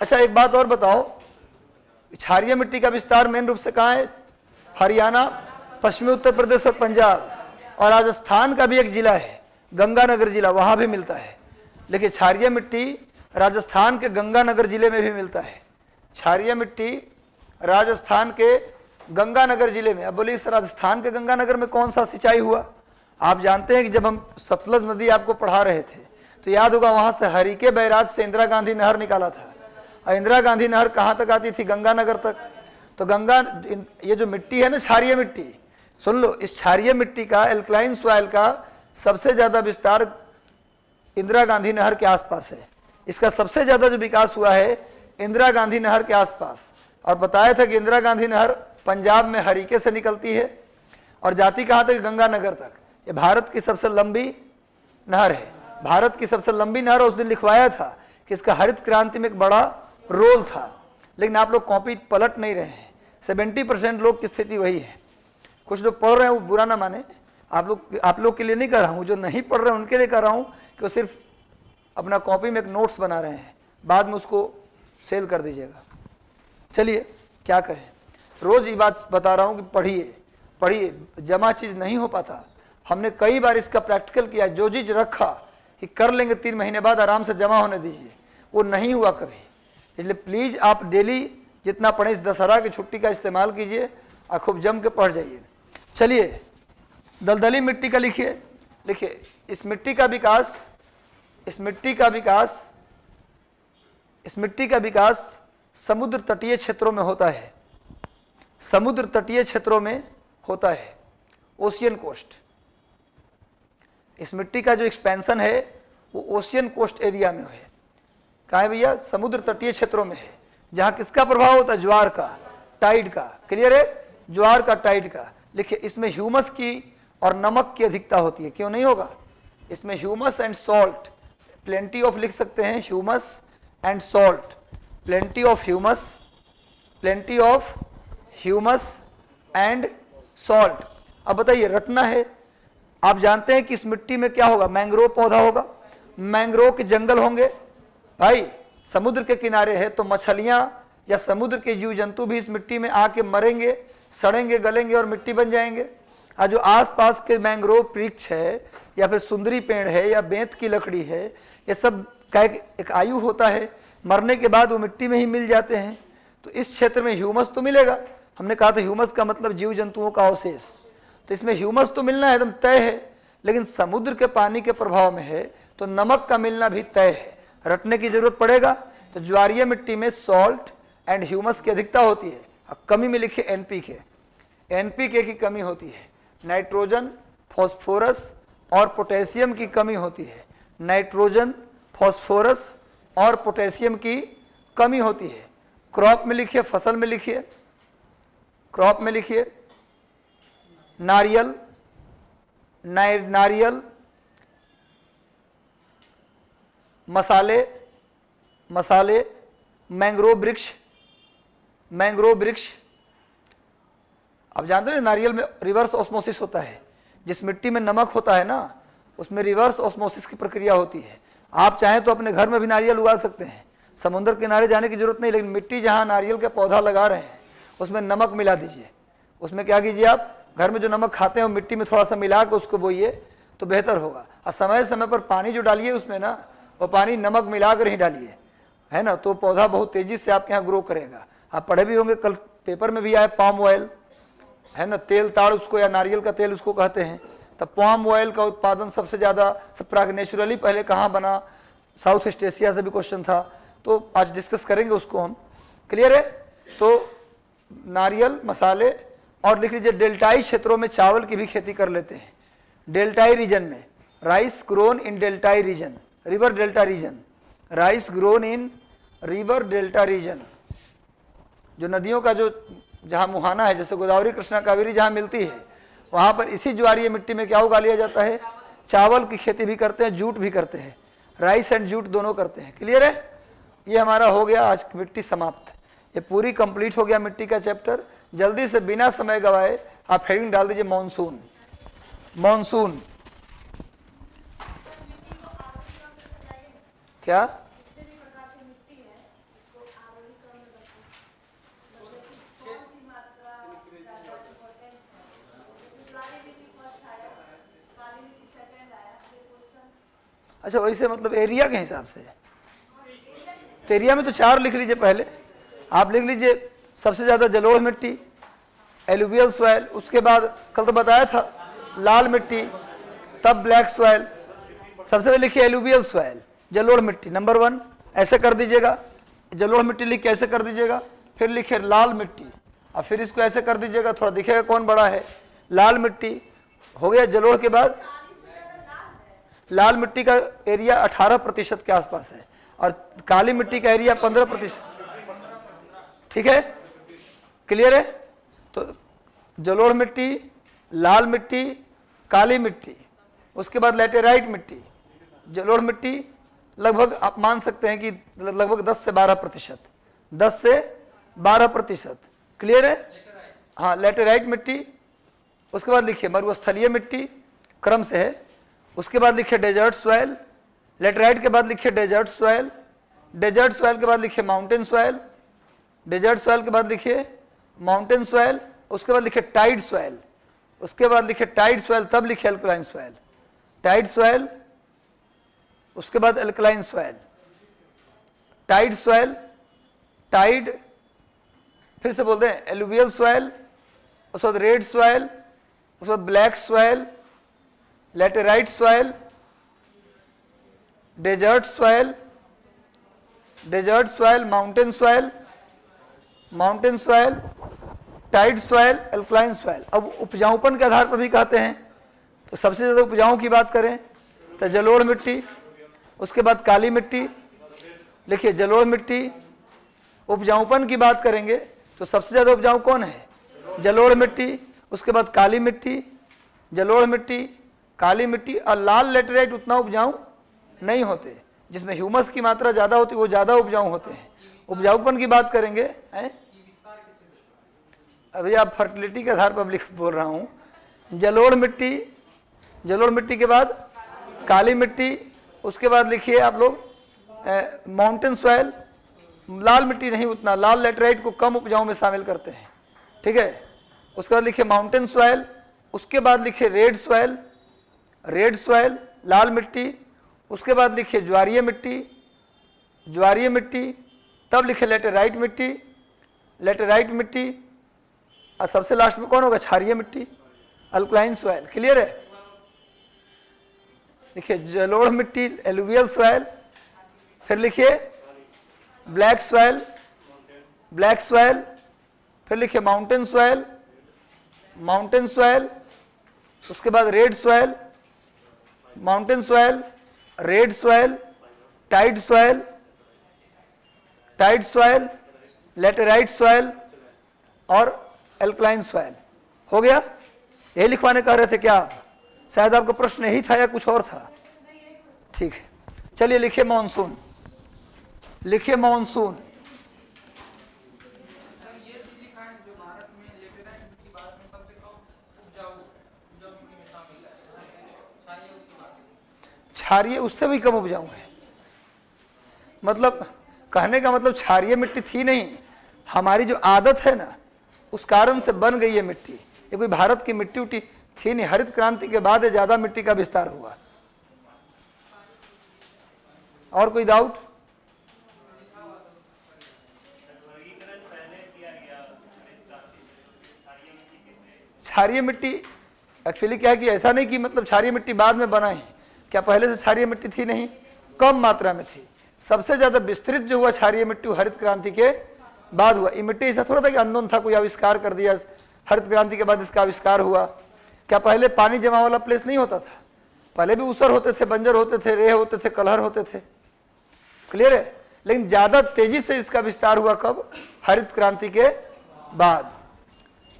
अच्छा, एक बात और बताओ, क्षारीय मिट्टी का विस्तार मेन रूप से कहाँ है? हरियाणा, पश्चिमी उत्तर प्रदेश और पंजाब, और राजस्थान का भी एक जिला है गंगानगर जिला, वहां भी मिलता है। लेकिन क्षारीय मिट्टी राजस्थान के गंगानगर जिले में भी मिलता है। क्षारीय मिट्टी राजस्थान के गंगानगर जिले में। अब बोलिए, इस राजस्थान के गंगानगर में कौन सा सिंचाई हुआ? आप जानते हैं कि जब हम सतलज नदी आपको पढ़ा रहे थे तो याद होगा, वहां से हरिके बैराज से इंदिरा गांधी नहर निकाला था। और इंदिरा गांधी नहर कहाँ तक आती थी? गंगानगर तक। तो गंगा, ये जो मिट्टी है ना, क्षारीय मिट्टी, सुन लो, इस क्षारीय मिट्टी का, एल्कलाइन सॉइल का सबसे ज़्यादा विस्तार इंदिरा गांधी नहर के आसपास है। इसका सबसे ज़्यादा जो विकास हुआ है इंदिरा गांधी नहर के आसपास। और बताया था कि इंदिरा गांधी नहर पंजाब में हरीके से निकलती है और जाती कहाँ तक? गंगानगर तक। ये भारत की सबसे लंबी नहर है, भारत की सबसे लंबी नहर। उस दिन लिखवाया था कि इसका हरित क्रांति में एक बड़ा रोल था, लेकिन आप लोग कॉपी पलट नहीं रहे हैं। 70% लोग की स्थिति वही है। कुछ लोग पढ़ रहे हैं, वो बुरा ना माने, आप लोग के लिए नहीं कर रहा हूँ, जो नहीं पढ़ रहे हैं उनके लिए कर रहा हूँ कि वो सिर्फ अपना कॉपी में एक नोट्स बना रहे हैं, बाद में उसको सेल कर दीजिएगा। चलिए क्या कहें, रोज़ ये बात बता रहा हूँ कि पढ़िए पढ़िए, जमा चीज़ नहीं हो पाता। हमने कई बार इसका प्रैक्टिकल किया, जो चीज़ रखा कि कर लेंगे 3 महीने बाद आराम से जमा होने दीजिए, वो नहीं हुआ कभी। इसलिए प्लीज़ आप डेली जितना पढ़ें इस दशहरा की छुट्टी का इस्तेमाल कीजिए और खूब जम के पढ़ जाइए। चलिए दलदली मिट्टी का लिखिए। लिखिए इस मिट्टी का विकास समुद्र तटीय क्षेत्रों में होता है, समुद्र तटीय क्षेत्रों में होता है, ओशियन कोस्ट। इस मिट्टी का जो एक्सपेंशन है वो ओशियन कोस्ट एरिया में है। कहाँ है भैया? समुद्र तटीय क्षेत्रों में है, जहाँ किसका प्रभाव होता है? ज्वार का, टाइड का। क्लियर है? ज्वार का, टाइड का। लिखिए इसमें ह्यूमस की और नमक की अधिकता होती है। क्यों नहीं होगा? इसमें humus and salt, plenty of लिख सकते हैं, humus and salt, plenty of humus and salt. अब बताइए रटना है। आप जानते हैं कि इस मिट्टी में क्या होगा? मैंग्रोव पौधा होगा, मैंग्रोव के जंगल होंगे। भाई समुद्र के किनारे है तो मछलियां या समुद्र के जीव जंतु भी इस मिट्टी में आके मरेंगे, सड़ेंगे, गलेंगे और मिट्टी बन जाएंगे। और जो आसपास के मैंग्रोव वृक्ष है या फिर सुंदरी पेड़ है या बेंत की लकड़ी है, ये सब का एक आयु होता है, मरने के बाद वो मिट्टी में ही मिल जाते हैं। तो इस क्षेत्र में ह्यूमस तो मिलेगा। हमने कहा था ह्यूमस का मतलब जीव जंतुओं का अवशेष, तो इसमें ह्यूमस तो मिलना एकदम तय है। लेकिन समुद्र के पानी के प्रभाव में है तो नमक का मिलना भी तय है। रटने की जरूरत पड़ेगा। तो ज्वारीय मिट्टी में सॉल्ट एंड ह्यूमस की अधिकता होती है। अब कमी में लिखिए एनपीके, एनपीके की कमी होती है। नाइट्रोजन, फॉस्फोरस और पोटेशियम की कमी होती है। नाइट्रोजन, फॉस्फोरस और पोटेशियम की कमी होती है। क्रॉप में लिखिए, फसल में लिखिए, क्रॉप में लिखिए नारियल, नारियल, मसाले, मैंग्रोव वृक्ष, आप जानते हैं नारियल में रिवर्स ऑस्मोसिस होता है। जिस मिट्टी में नमक होता है ना, उसमें रिवर्स ऑस्मोसिस की प्रक्रिया होती है। आप चाहें तो अपने घर में भी नारियल उगा सकते हैं, समुद्र किनारे जाने की जरूरत नहीं। लेकिन मिट्टी जहाँ नारियल का पौधा लगा रहे हैं उसमें नमक मिला दीजिए। उसमें क्या कीजिए, आप घर में जो नमक खाते हैं वो मिट्टी में थोड़ा सा मिला कर उसको बोइए तो बेहतर होगा। और समय समय पर पानी जो डालिए उसमें ना, वो पानी नमक मिला कर ही डालिए, है ना, तो पौधा बहुत तेज़ी से आपके यहाँ ग्रो करेगा। आप पढ़े भी होंगे, कल पेपर में भी आए, पाम ऑयल, है ना, तेल ताड़ उसको या नारियल का तेल उसको कहते हैं। तब पाम ऑयल का उत्पादन सबसे ज़्यादा नेचुरली पहले कहाँ बना? साउथ ईस्ट एशिया से भी क्वेश्चन था, तो आज डिस्कस करेंगे उसको हम। क्लियर है? तो नारियल, मसाले, और लिख लीजिए डेल्टाई क्षेत्रों में चावल की भी खेती कर लेते हैं। डेल्टाई रीजन में राइस ग्रोन इन डेल्टाई region, river delta region, rice grown in river delta region. जो नदियों का जो जहाँ मुहाना है, जैसे गोदावरी, कृष्णा, कावेरी जहाँ मिलती है, वहाँ पर इसी ज्वारीय मिट्टी में क्या उगा लिया जाता है? चावल की खेती भी करते हैं, जूट भी करते हैं, राइस एंड जूट दोनों करते हैं। क्लियर है? ये हमारा हो गया आज मिट्टी समाप्त। ये पूरी कंप्लीट हो गया मिट्टी का चैप्टर। जल्दी से बिना समय गवाए आप हेडिंग डाल दीजिए मॉनसून। मॉनसून क्या? अच्छा, वैसे मतलब एरिया के हिसाब से, तो एरिया में तो 4 लिख लीजिए। पहले आप लिख लीजिए सबसे ज़्यादा जलोढ़ मिट्टी, एलुवियल सॉइल, उसके बाद कल तो बताया था लाल मिट्टी, तब ब्लैक सॉइल। सबसे पहले लिखिए एलुवियल सॉइल, जलोढ़ मिट्टी नंबर 1, ऐसे कर दीजिएगा। जलोढ़ मिट्टी लिख के ऐसे कर दीजिएगा। फिर लिखिए लाल मिट्टी, और फिर इसको ऐसे कर दीजिएगा, थोड़ा दिखेगा कौन बड़ा है। लाल मिट्टी हो गया जलोढ़ के बाद लाल मिट्टी का एरिया 18% के आसपास है और काली मिट्टी का एरिया 15%। ठीक है, क्लियर है? तो जलोढ़ मिट्टी, लाल मिट्टी, काली मिट्टी, उसके बाद लैटेराइट मिट्टी। जलोढ़ मिट्टी लगभग आप मान सकते हैं कि लगभग 10 से 12%, 10 से 12%। क्लियर है? हाँ, लैटेराइट मिट्टी। उसके बाद लिखिए मरुस्थलीय मिट्टी क्रम से है। उसके बाद लिखिए डेजर्ट सॉइल, लैटेराइट के बाद लिखिए डेजर्ट सॉइल, डेजर्ट सॉइल के बाद लिखिए माउंटेन सॉइल, डेजर्ट सॉइल के बाद लिखिए माउंटेन सॉइल, उसके बाद लिखिए टाइड सॉइल, उसके बाद लिखिए टाइड सॉइल, तब लिखिए अल्कलाइन सॉइल, टाइड सॉइल, उसके बाद alkaline soil, tide soil, tide, फिर से बोलते हैं एलुवियल सॉइल, उसके बाद रेड सॉइल, उसके बाद black soil, laterite soil, desert soil, desert soil, mountain soil, mountain soil, tide soil, alkaline soil. अब उपजाऊपन के आधार पर भी कहते हैं, तो सबसे ज़्यादा उपजाऊ की बात करें तो जलोढ़ मिट्टी, उसके बाद काली मिट्टी। लिखिए जलोढ़ मिट्टी। उपजाऊपन की बात करेंगे तो सबसे ज़्यादा उपजाऊ कौन है? जलोढ़ मिट्टी, उसके बाद काली मिट्टी, जलोढ़ मिट्टी, काली मिट्टी। और लाल लैटेराइट उतना उपजाऊ नहीं होते, जिसमें ह्यूमस की मात्रा ज़्यादा होती है वो ज़्यादा उपजाऊ होते हैं। उपजाऊपन की बात करेंगे हैं, अभी आप फर्टिलिटी के आधार पर बोल रहा हूँ। जलोढ़ मिट्टी, जलोढ़ मिट्टी के बाद काली मिट्टी, उसके बाद लिखिए आप लोग माउंटेन सॉइल। लाल मिट्टी नहीं उतना, लाल लैटेराइट को कम उपजाऊ में शामिल करते हैं। ठीक है, उसके बाद लिखिए माउंटेन सॉइल, उसके बाद लिखिए रेड सॉइल, रेड सॉइल, लाल मिट्टी, उसके बाद लिखिए ज्वारीय मिट्टी, ज्वारीय मिट्टी, तब लिखिए लैटेराइट मिट्टी, लैटेराइट मिट्टी, और सबसे लास्ट में कौन होगा? क्षारीय मिट्टी, अल्कलाइन सॉइल। क्लियर है? लिखिए जलोढ़ मिट्टी, एलुवियल सॉइल, फिर लिखिए ब्लैक सॉइल, ब्लैक सॉइल, फिर लिखिए माउंटेन सॉइल, माउंटेन सॉइल, उसके बाद red soil, mountain soil, red soil, tide soil, tide soil, laterite soil और एल्कलाइन सॉइल। हो गया? यही लिखवाने कह रहे थे क्या आप? शायद आपका प्रश्न यही था या कुछ और था? ठीक है, चलिए लिखिए मानसून, लिखिए मानसून। क्षारीय उससे भी कम उपजाऊ है, मतलब कहने का मतलब क्षारीय मिट्टी थी नहीं, हमारी जो आदत है ना उस कारण से बन गई है मिट्टी। ये कोई भारत की मिट्टी उट्टी थी नहीं, हरित क्रांति के बाद ज्यादा मिट्टी का विस्तार हुआ। और कोई डाउट? क्षारीय मिट्टी एक्चुअली क्या है कि ऐसा नहीं कि मतलब क्षारीय मिट्टी बाद में बना है, क्या पहले से क्षारीय मिट्टी थी? नहीं, कम मात्रा में थी। सबसे ज्यादा विस्तृत जो हुआ क्षारीय मिट्टी हरित क्रांति के बाद हुआ। ये मिट्टी ऐसा थोड़ा था कि अननोन था, कोई आविष्कार कर दिया, हरित क्रांति के बाद इसका आविष्कार हुआ। क्या पहले पानी जमा वाला प्लेस नहीं होता था? पहले भी ऊसर होते थे, बंजर होते थे, रेह होते थे, कलहर होते थे। क्लियर है? लेकिन ज्यादा तेजी से इसका विस्तार हुआ कब? हरित क्रांति के बाद।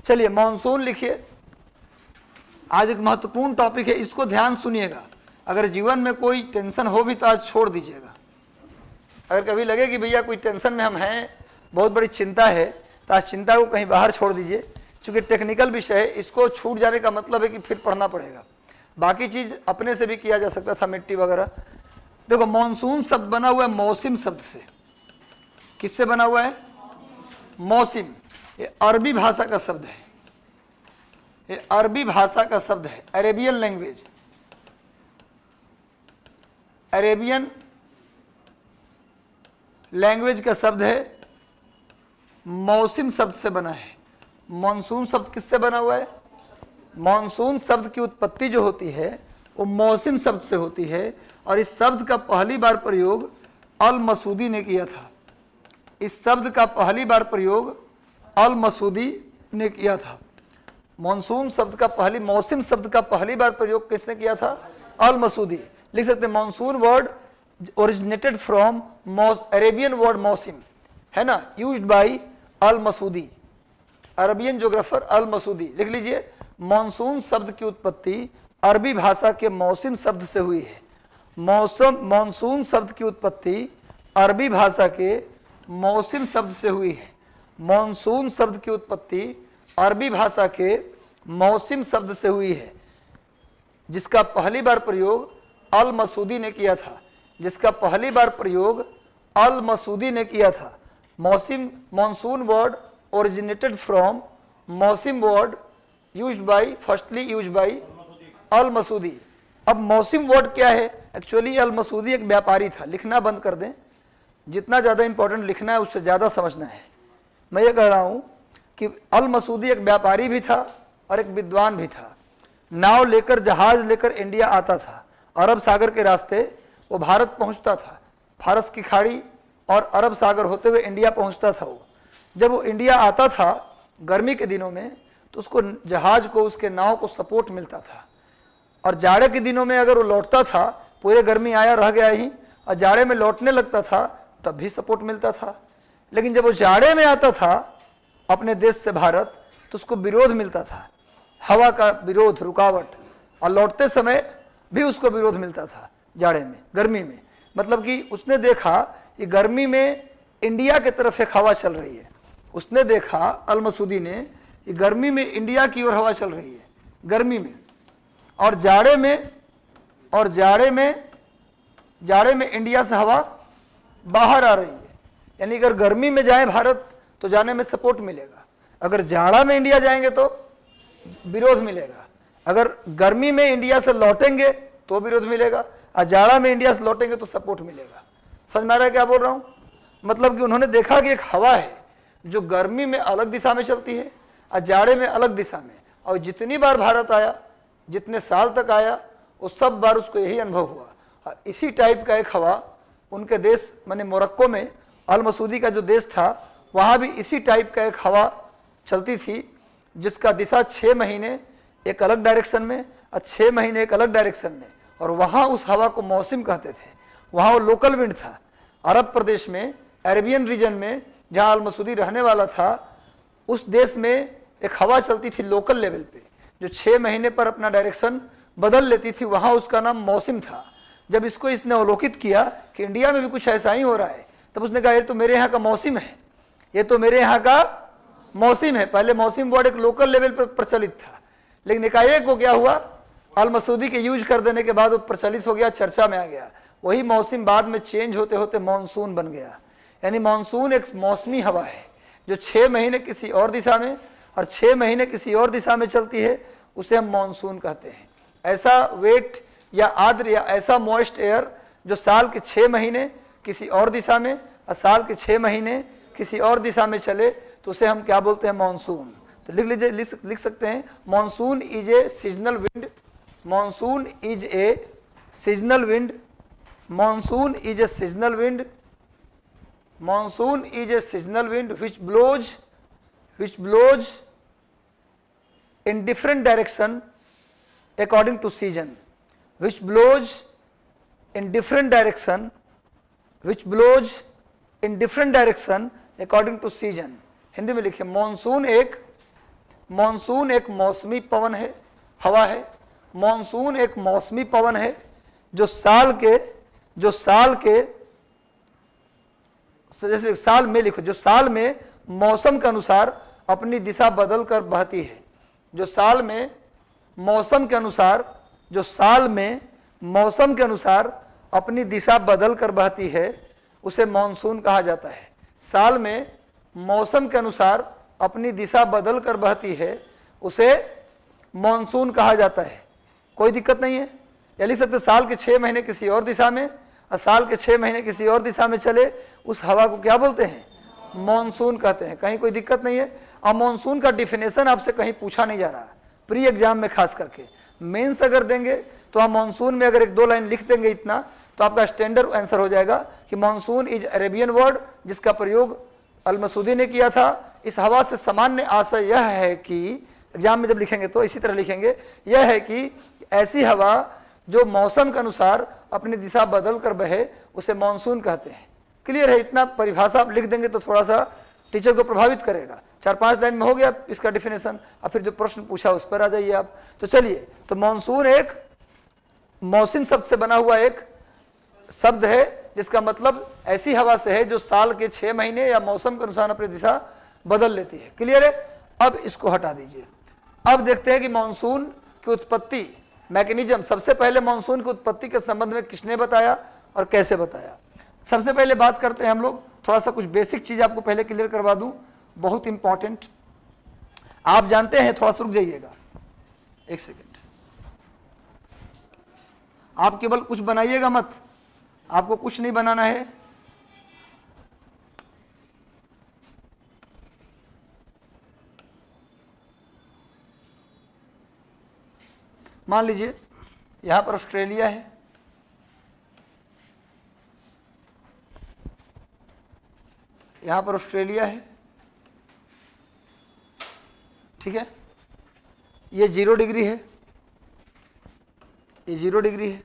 चलिए मानसून लिखिए। आज एक महत्वपूर्ण टॉपिक है, इसको ध्यान सुनिएगा। अगर जीवन में कोई टेंशन हो भी तो आज छोड़ दीजिएगा। अगर कभी लगे कि भैया कोई टेंशन में हम हैं, बहुत बड़ी चिंता है, तो आज चिंता को कहीं बाहर छोड़ दीजिए। चूँकि टेक्निकल विषय है, इसको छूट जाने का मतलब है कि फिर पढ़ना पड़ेगा। बाकी चीज़ अपने से भी किया जा सकता था, मिट्टी वगैरह। देखो मानसून शब्द बना हुआ है मौसम शब्द से। किससे बना हुआ है? मौसम। ये अरबी भाषा का शब्द है, ये अरबी भाषा का शब्द है, अरेबियन लैंग्वेज, अरेबियन लैंग्वेज का शब्द है, मौसम शब्द से बना है। मानसून शब्द किससे बना हुआ है? मानसून शब्द की उत्पत्ति जो होती है वो मौसम शब्द से होती है, और इस शब्द का पहली बार प्रयोग अल मसूदी ने किया था। इस शब्द का पहली बार प्रयोग अल मसूदी ने किया था। मानसून शब्द का मौसम शब्द का पहली बार प्रयोग किसने किया था? अल मसूदी। लिख सकते हैं monsoon word originated from Arabian word मौसिम, है ना, used by al Masudi, Arabian geographer al Masudi. लिख लीजिए, मानसून शब्द की उत्पत्ति अरबी भाषा के मौसिम शब्द से हुई है। मानसून शब्द की उत्पत्ति अरबी भाषा के मौसिम शब्द से हुई है। मानसून शब्द की उत्पत्ति अरबी भाषा के मौसिम शब्द से हुई है, जिसका पहली बार प्रयोग अल मसूदी ने किया था, जिसका पहली बार प्रयोग अल मसूदी ने किया था। मौसिम, मानसून वर्ड ओरिजिनेटेड फ्रॉम मौसिम word used by, firstly used by al Masudi. अब मौसिम वर्ड क्या है? एक्चुअली अल मसूदी एक व्यापारी था। लिखना बंद कर दें, जितना ज़्यादा इंपॉर्टेंट लिखना है उससे ज़्यादा समझना है। मैं ये कह रहा हूँ कि अल मसूदी एक व्यापारी भी था और एक विद्वान भी था। नाव लेकर, जहाज लेकर इंडिया आता था, अरब सागर के रास्ते वो भारत पहुँचता था, फारस की खाड़ी और अरब सागर होते हुए इंडिया पहुँचता था। वो जब वो इंडिया आता था गर्मी के दिनों में, तो उसको जहाज को, उसके नाव को सपोर्ट मिलता था। और जाड़े के दिनों में अगर वो लौटता था, पूरे गर्मी आया रह गया ही, और जाड़े में लौटने लगता था तब भी सपोर्ट मिलता था। लेकिन जब वो जाड़े में आता था अपने देश से भारत, तो उसको विरोध मिलता था, हवा का विरोध, रुकावट, और लौटते समय भी उसको विरोध मिलता था जाड़े में, गर्मी में। मतलब कि उसने देखा कि गर्मी में इंडिया की तरफ एक हवा चल रही है। उसने देखा, अल मसूदी ने, कि गर्मी में इंडिया की ओर हवा चल रही है गर्मी में, और जाड़े में इंडिया से हवा बाहर आ रही है। यानी अगर गर्मी में जाए भारत तो जाने में सपोर्ट मिलेगा, अगर जाड़ा में इंडिया जाएंगे तो विरोध मिलेगा। अगर गर्मी में इंडिया से लौटेंगे तो विरोध मिलेगा, और जाड़ा में इंडिया से लौटेंगे तो सपोर्ट मिलेगा। समझ में आ रहा है क्या बोल रहा हूँ? मतलब कि उन्होंने देखा कि एक हवा है जो गर्मी में अलग दिशा में चलती है और जाड़े में अलग दिशा में, और जितनी बार भारत आया, जितने साल तक आया, वो सब बार उसको यही अनुभव हुआ। और इसी टाइप का एक हवा उनके देश, माने मोरक्को में अल मसूदी का जो देश था, वहाँ भी इसी टाइप का एक हवा चलती थी, जिसका दिशा 6 महीने एक अलग डायरेक्शन में और 6 महीने एक अलग डायरेक्शन में, और वहाँ उस हवा को मौसम कहते थे। वहाँ वो लोकल विंड था। अरब प्रदेश में, अरेबियन रीजन में, जहाँ अल मसूदी रहने वाला था, उस देश में एक हवा चलती थी लोकल लेवल पे, जो 6 महीने पर अपना डायरेक्शन बदल लेती थी। वहाँ उसका नाम मौसम था। जब इसको इसने अवलोकित किया कि इंडिया में भी कुछ ऐसा ही हो रहा है, तब उसने कहा ये तो मेरे यहाँ का मौसम है, ये तो मेरे यहाँ का मौसम है। पहले मौसम वर्ड एक लोकल लेवल पर प्रचलित था, लेकिन एकाएक को क्या हुआ, अल मसूदी के यूज कर देने के बाद वो प्रचलित हो गया, चर्चा में आ गया। वही मौसम बाद में चेंज होते होते मानसून बन गया। यानी मानसून एक मौसमी हवा है जो 6 महीने किसी और दिशा में और 6 महीने किसी और दिशा में चलती है, उसे हम मानसून कहते हैं। ऐसा वेट या आर्द्र या ऐसा मॉइस्ट एयर जो साल के 6 महीने किसी और दिशा में और साल के 6 महीने किसी और दिशा में चले, तो उसे हम क्या बोलते हैं? मानसून। तो लिख लीजिए, लिख सकते हैं, monsoon is a seasonal wind, monsoon is a seasonal wind, monsoon is a seasonal wind, monsoon is a seasonal wind which blows in different direction according to season, which blows in different direction, which blows in different direction according to season। Hindi में लिखे, monsoon एक मौसमी पवन है, हवा है। Monsoon एक मौसमी पवन है जो साल के जैसे साल में लिखो, जो साल में मौसम के अनुसार अपनी दिशा बदल कर बहती है। जो साल में मौसम के अनुसार अपनी दिशा बदल कर बहती है, उसे मानसून कहा जाता है। साल में मौसम के अनुसार अपनी दिशा बदल कर बहती है, उसे मानसून कहा जाता है। कोई दिक्कत नहीं है। या लिख सकते साल के 6 महीने किसी और दिशा में और साल के 6 महीने किसी और दिशा में चले, उस हवा को क्या बोलते हैं? मानसून कहते हैं। कहीं कोई दिक्कत नहीं है। अब मानसून का डिफिनेशन आपसे कहीं पूछा नहीं जा रहा, प्री एग्जाम में खास करके। मेंस अगर देंगे तो आप मानसून में अगर 1-2 लाइन लिख देंगे इतना, तो आपका स्टैंडर्ड आंसर हो जाएगा कि मानसून इज अरेबियन वर्ड, जिसका प्रयोग अल मसूदी ने किया था। इस हवा से सामान्य आशय यह है कि, एग्जाम में जब लिखेंगे तो इसी तरह लिखेंगे, यह है कि ऐसी हवा जो मौसम के अनुसार अपनी दिशा बदल कर बहे उसे मानसून कहते हैं। क्लियर है? इतना परिभाषा आप लिख देंगे तो थोड़ा सा टीचर को प्रभावित करेगा। 4-5 लाइन में हो गया इसका डिफिनेशन। अब फिर जो प्रश्न पूछा उस पर आ जाइए आप। तो चलिए, तो मानसून एक मौसम शब्द से बना हुआ एक शब्द है, जिसका मतलब ऐसी हवा से है जो साल के 6 महीने या मौसम के अनुसार अपनी दिशा बदल लेती है। क्लियर है? अब इसको हटा दीजिए। अब देखते हैं कि मानसून की उत्पत्ति मैकेनिज्म। सबसे पहले मानसून की उत्पत्ति के संबंध में किसने बताया और कैसे बताया। सबसे पहले बात करते हैं हम लोग, थोड़ा सा कुछ बेसिक चीज आपको पहले क्लियर करवा दूं, बहुत इंपॉर्टेंट। आप जानते हैं, थोड़ा सा रुक जाइएगा, एक सेकेंड। आप केवल कुछ बनाइएगा मत, आपको कुछ नहीं बनाना है। मान लीजिए यहां पर ऑस्ट्रेलिया है, यहां पर ऑस्ट्रेलिया है, ठीक है। ये 0 डिग्री है, ये 0 डिग्री है